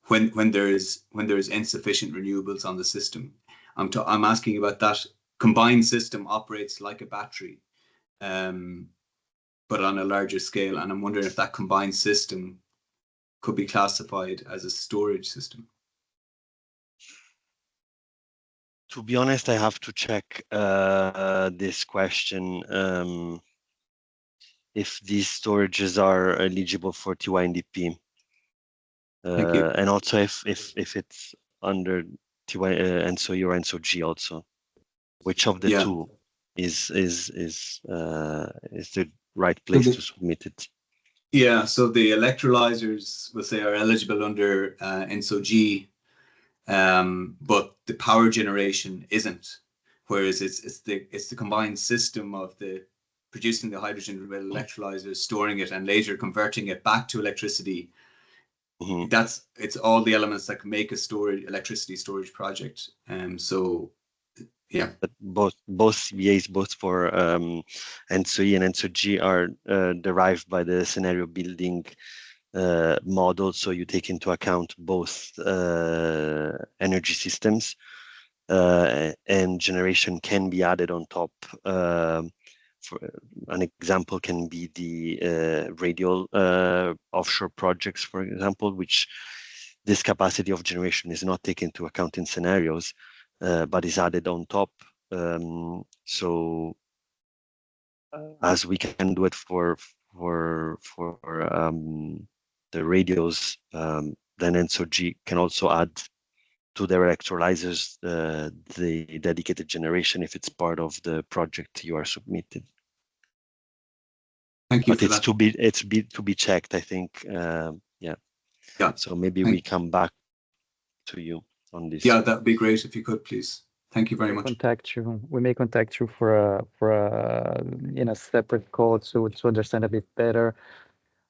when there is insufficient renewables on the system. I'm asking about that combined system operates like a battery, but on a larger scale. And I'm wondering if that combined system could be classified as a storage system. To be honest, I have to check this question. If these storages are eligible for TYNDP. Thank you. And also if it's under ENTSO-E or ENTSO-G also. Which of the two is the right place to submit it? Yeah, so the electrolyzers, we'll say, are eligible under ENTSO-G, but the power generation isn't. Whereas it's the combined system of the producing the hydrogen with electrolyzers, storing it, and later converting it back to electricity. It's all the elements that can make a electricity storage project. So yeah, but both CBAs, both for ENTSO-E and ENTSO-G, are derived by the scenario building model. So you take into account both energy systems, and generation can be added on top. For an example can be the radial offshore projects, for example, which this capacity of generation is not taken into account in scenarios, but is added on top. So as we can do it for the radios, then ENTSO-G can also add to their electrolyzers the dedicated generation if it's part of the project you are submitting. Thank you. But it's to be checked, I think. Yeah. So maybe we come back to you on this. Yeah, that'd be great if you could, please. Thank you very much. We may contact you for in a separate call to understand a bit better.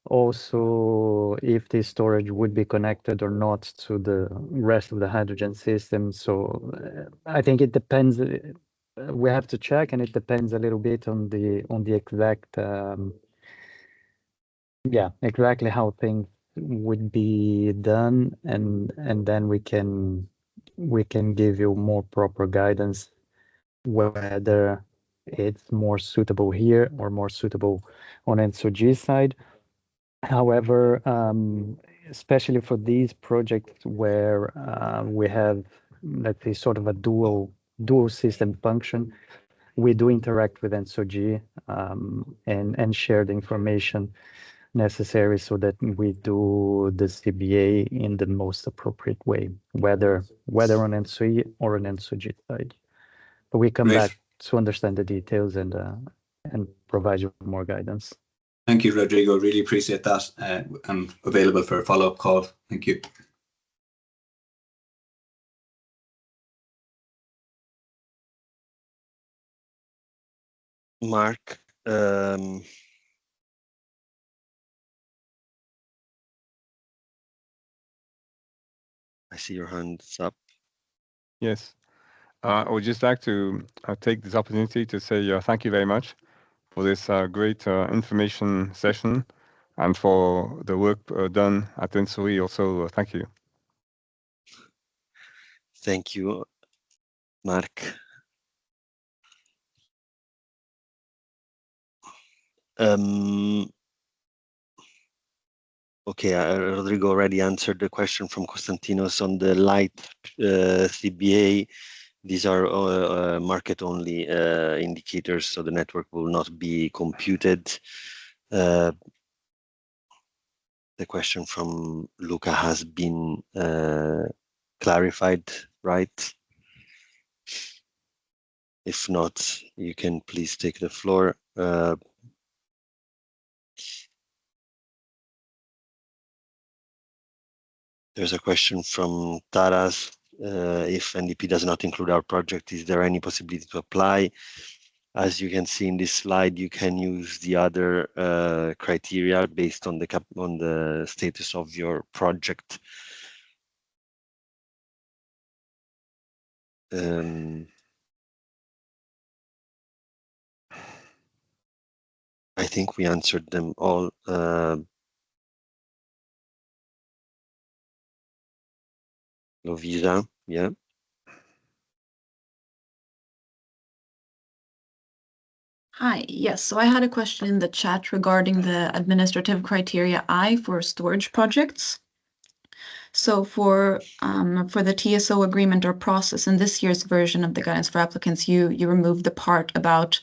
Also, if the storage would be connected or not to the rest of the hydrogen system. So I think it depends. We have to check, and it depends a little bit on the exact. Exactly how things would be done, and then we can give you more proper guidance whether it's more suitable here or more suitable on ENTSO-G side. However, especially for these projects where we have, let's say, sort of a dual system function, we do interact with ENTSO-G and share the information necessary so that we do the CBA in the most appropriate way, whether on ENTSO-E or on ENTSO-G side. But we come back to understand the details and provide you more guidance. Thank you, Rodrigo. Really appreciate that. I'm available for a follow-up call. Thank you. Mark, I see your hands up. Yes. I would just like to take this opportunity to say thank you very much for this great information session and for the work done at ENTSO-E also. Thank you. Thank you, Mark. Okay, Rodrigo already answered the question from Konstantinos on the light CBA. These are market-only indicators, so the network will not be computed. The question from Luca has been clarified, right? If not, you can please take the floor. There's a question from Taras. If NDP does not include our project, is there any possibility to apply? As you can see in this slide, you can use the other criteria based on the status of your project. I think we answered them all. Lovisa, yeah. Hi, yes. So I had a question in the chat regarding the administrative criteria I for storage projects. So for the TSO agreement or process in this year's version of the guidance for applicants, you removed the part about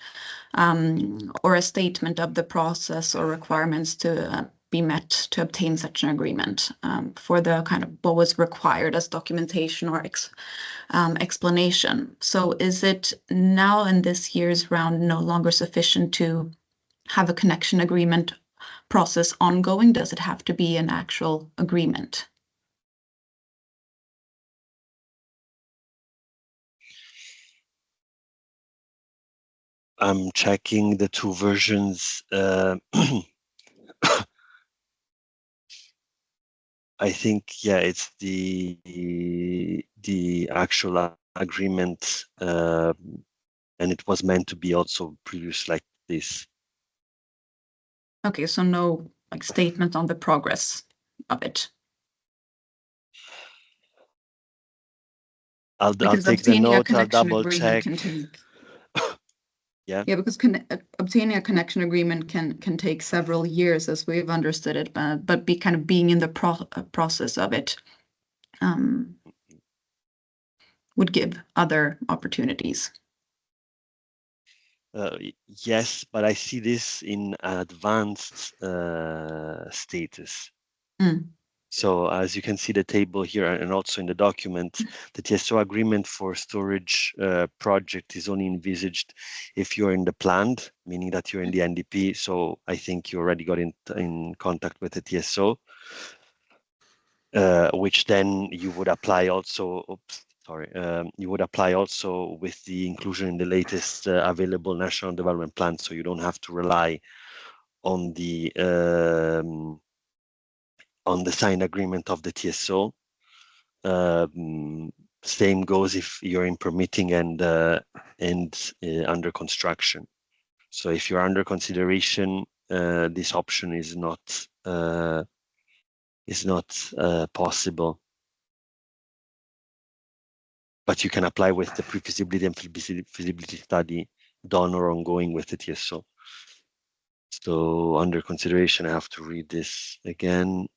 or a statement of the process or requirements to be met to obtain such an agreement for the kind of what was required as documentation or explanation. So is it now in this year's round no longer sufficient to have a connection agreement process ongoing? Does it have to be an actual agreement? I'm checking the two versions. I think, yeah, it's the actual agreement, and it was meant to be also produced like this. Okay, so no like statement on the progress of it. I'll Because take the obtaining a note. I'll connection double agreement check. can take. Yeah. Yeah, because obtaining a connection agreement can take several years, as we've understood it, but being in the process of it would give other opportunities. Yes, but I see this in advanced status. So as you can see the table here and also in the document, the TSO agreement for storage project is only envisaged if you're in the planned, meaning that you're in the NDP. So I think you already got in contact with the TSO, which then you would apply also. Oops, sorry. You would apply also with the inclusion in the latest available national development plan. So you don't have to rely on the signed agreement of the TSO. Same goes if you're in permitting and under construction. So if you're under consideration, this option is not possible. But you can apply with the pre-feasibility and feasibility study done or ongoing with the TSO. So under consideration, I have to read this again.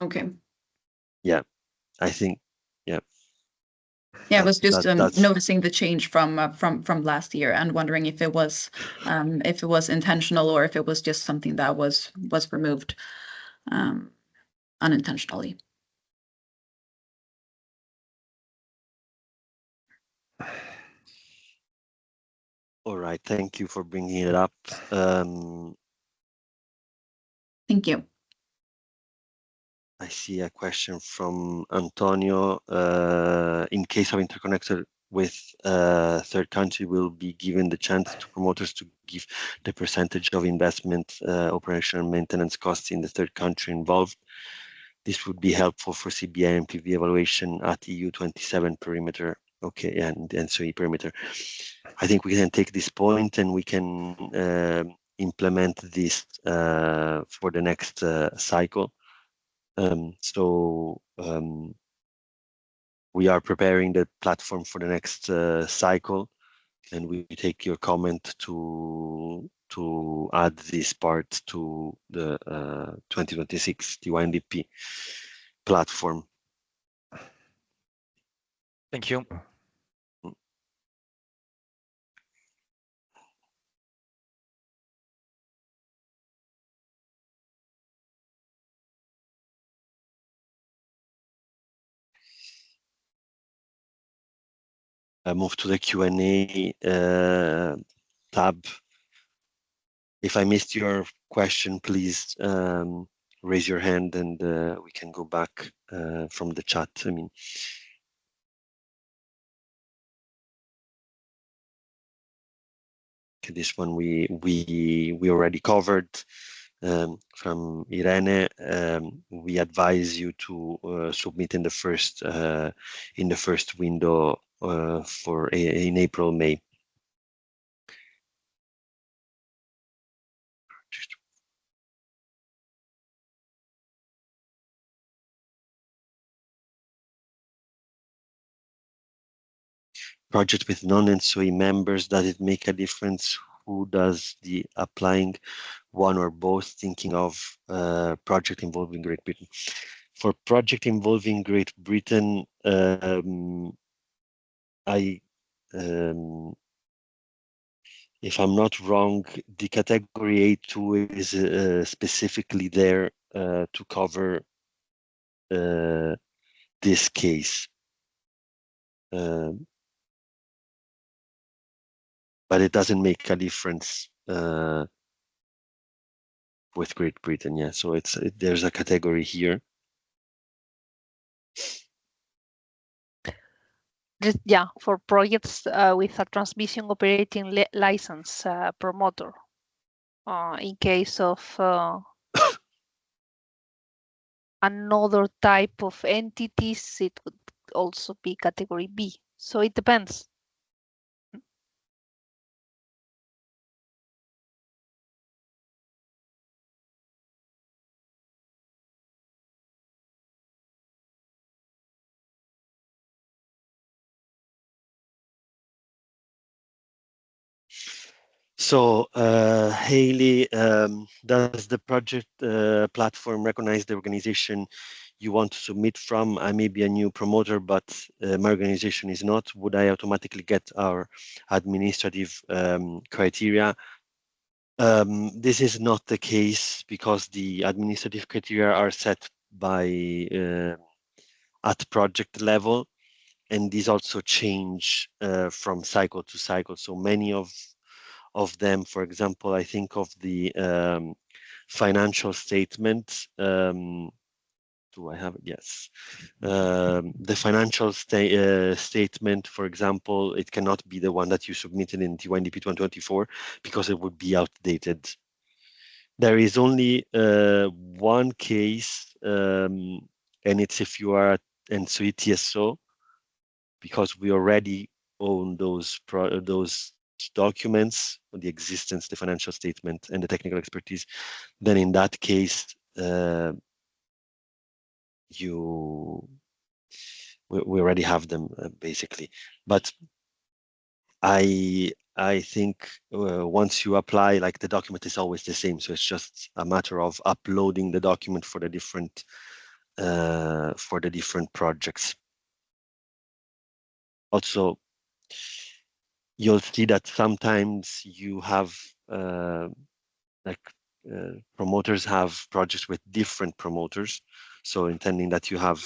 Okay. Yeah, I think, yeah. Yeah, I was just noticing the change from last year and wondering if it was intentional or if it was just something that was removed unintentionally. All right, thank you for bringing it up. Thank you. I see a question from Antonio. In case of interconnector with third country, will be given the chance to promoters to give the percentage of investment, operational and maintenance costs in the third country involved. This would be helpful for CBI and PV evaluation at EU 27 perimeter. Okay, and ENTSO-E perimeter. I think we can take this point and we can implement this for the next cycle. We are preparing the platform for the next cycle, and we take your comment to add this part to the 2026 TYNDP platform. Thank you. I move to the Q&A tab. If I missed your question, please raise your hand and we can go back from the chat. I mean, okay, this one we already covered. From Irene, we advise you to submit in the first window in April, May. Project with non-ENTSO-E members, does it make a difference who does the applying, one or both, thinking of project involving Great Britain. For project involving Great Britain, if I'm not wrong, the category A2 is specifically there to cover this case. But it doesn't make a difference with Great Britain, yeah. So there's a category here. Yeah, for projects with a transmission operating license promoter. In case of another type of entities, it would also be category B. So it depends. So, Haley, does the project platform recognize the organization you want to submit from? I may be a new promoter, but my organization is not. Would I automatically get our administrative criteria? This is not the case because the administrative criteria are set by at project level, and these also change from cycle to cycle. So many of them, for example, I think of the financial statement. Do I have it? Yes. The financial statement, for example, it cannot be the one that you submitted in TYNDP 2024 because it would be outdated. There is only one case, and it's if you are an ENTSO-E TSO, because we already own those documents, the existence, the financial statement, and the technical expertise. Then in that case, we already have them basically. But I think once you apply, like, the document is always the same, so it's just a matter of uploading the document for the different projects. Also, you'll see that sometimes you have promoters have projects with different promoters, so intending that you have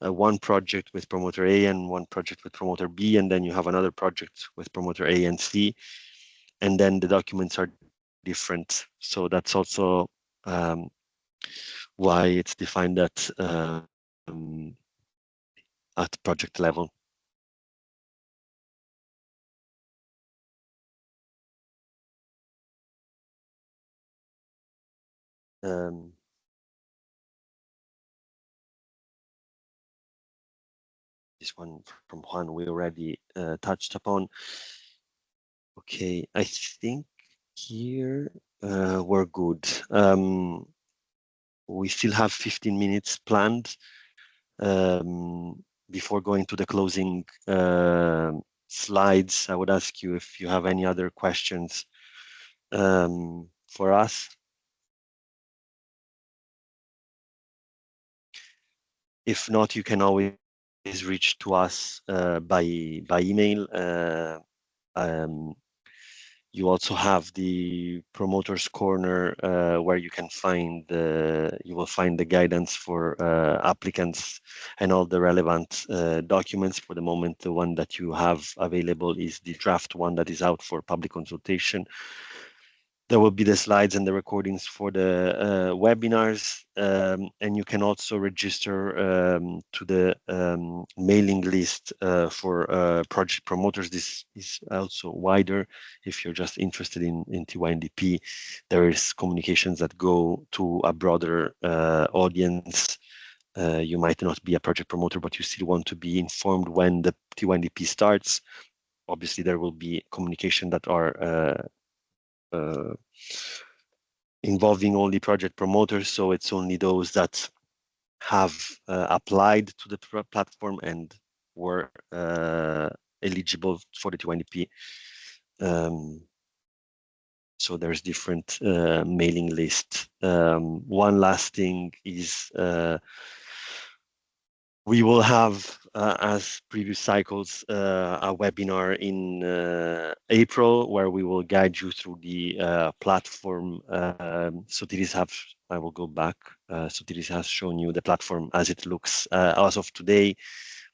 one project with promoter A and one project with promoter B, and then you have another project with promoter A and C, and then the documents are different. So that's also why it's defined at project level. This one from Juan we already touched upon. Okay, I think here we're good. We still have 15 minutes planned before going to the closing slides. I would ask you if you have any other questions for us. If not, you can always reach to us by email. You also have the Promoters Corner where you can find you will find the guidance for applicants and all the relevant documents. For the moment, the one that you have available is the draft one that is out for public consultation. There will be the slides and the recordings for the webinars, and you can also register to the mailing list for project promoters. This is also wider. If you're just interested in TYNDP, there is communications that go to a broader audience. You might not be a project promoter, but you still want to be informed when the TYNDP starts. Obviously, there will be communication that are involving only project promoters, so it's only those that have applied to the platform and were eligible for the TYNDP. So there's different mailing lists. One last thing is we will have, as previous cycles, a webinar in April where we will guide you through the platform. I will go back. Sotiris has shown you the platform as it looks as of today,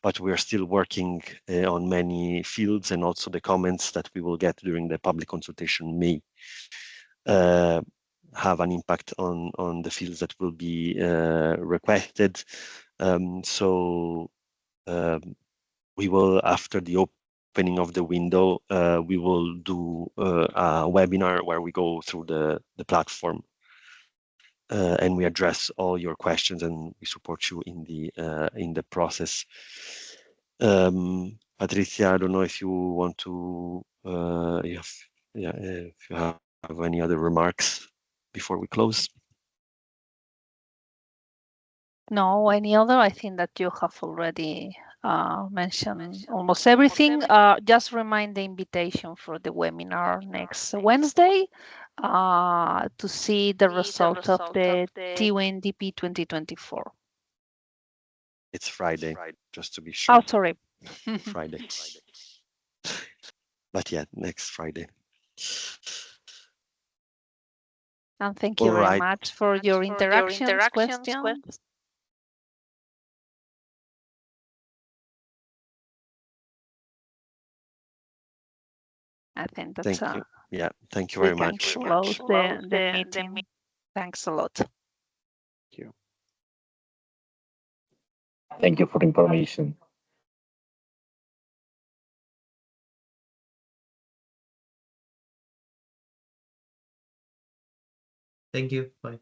but we are still working on many fields, and also the comments that we will get during the public consultation may have an impact on the fields that will be requested. We will, after the opening of the window, we will do a webinar where we go through the platform and we address all your questions, and we support you in the process. Patricia, I don't know if you want to if you have any other remarks before we close. No, any other? I think that you have already mentioned almost everything. Just remind the invitation for the webinar next Wednesday to see the result of the TYNDP 2024. It's Friday, just to be sure. Oh, sorry. Friday. But yeah, next Friday. And thank you very much for your interactions, questions. I think that's thank you. Yeah, thank you very much. We can close the meeting. Thanks a lot. Thank you. Thank you for the information. Thank you. Bye.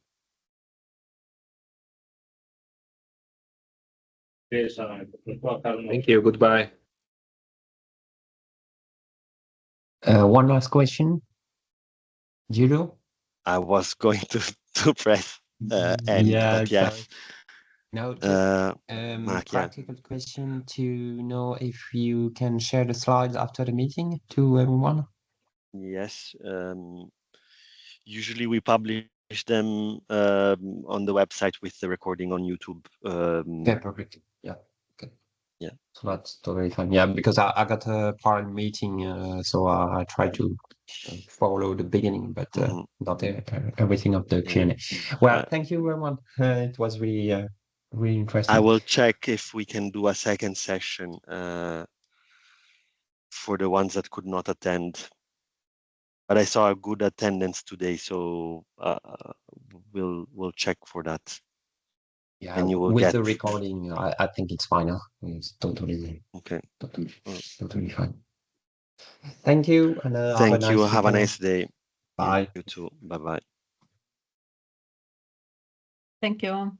Thank you. Goodbye. One last question. Julio? I was going to press end, but yes. No, just practical question to know if you can share the slides after the meeting to everyone. Yes. Usually we publish them on the website with the recording on YouTube. Okay, perfect. Yeah. Okay. Yeah. So that's totally fine. Yeah, because I got a parent meeting, so I try to follow the beginning, but not everything of the Q&A. Well, thank you, everyone. It was really, really interesting. I will check if we can do a second session for the ones that could not attend. But I saw a good attendance today, so we'll check for that. Yeah, and you will with get the recording, I think it's fine. It's totally okay. Totally fine. Thank you, and thank you. Have a nice day. Bye. You too. Bye bye. Thank you.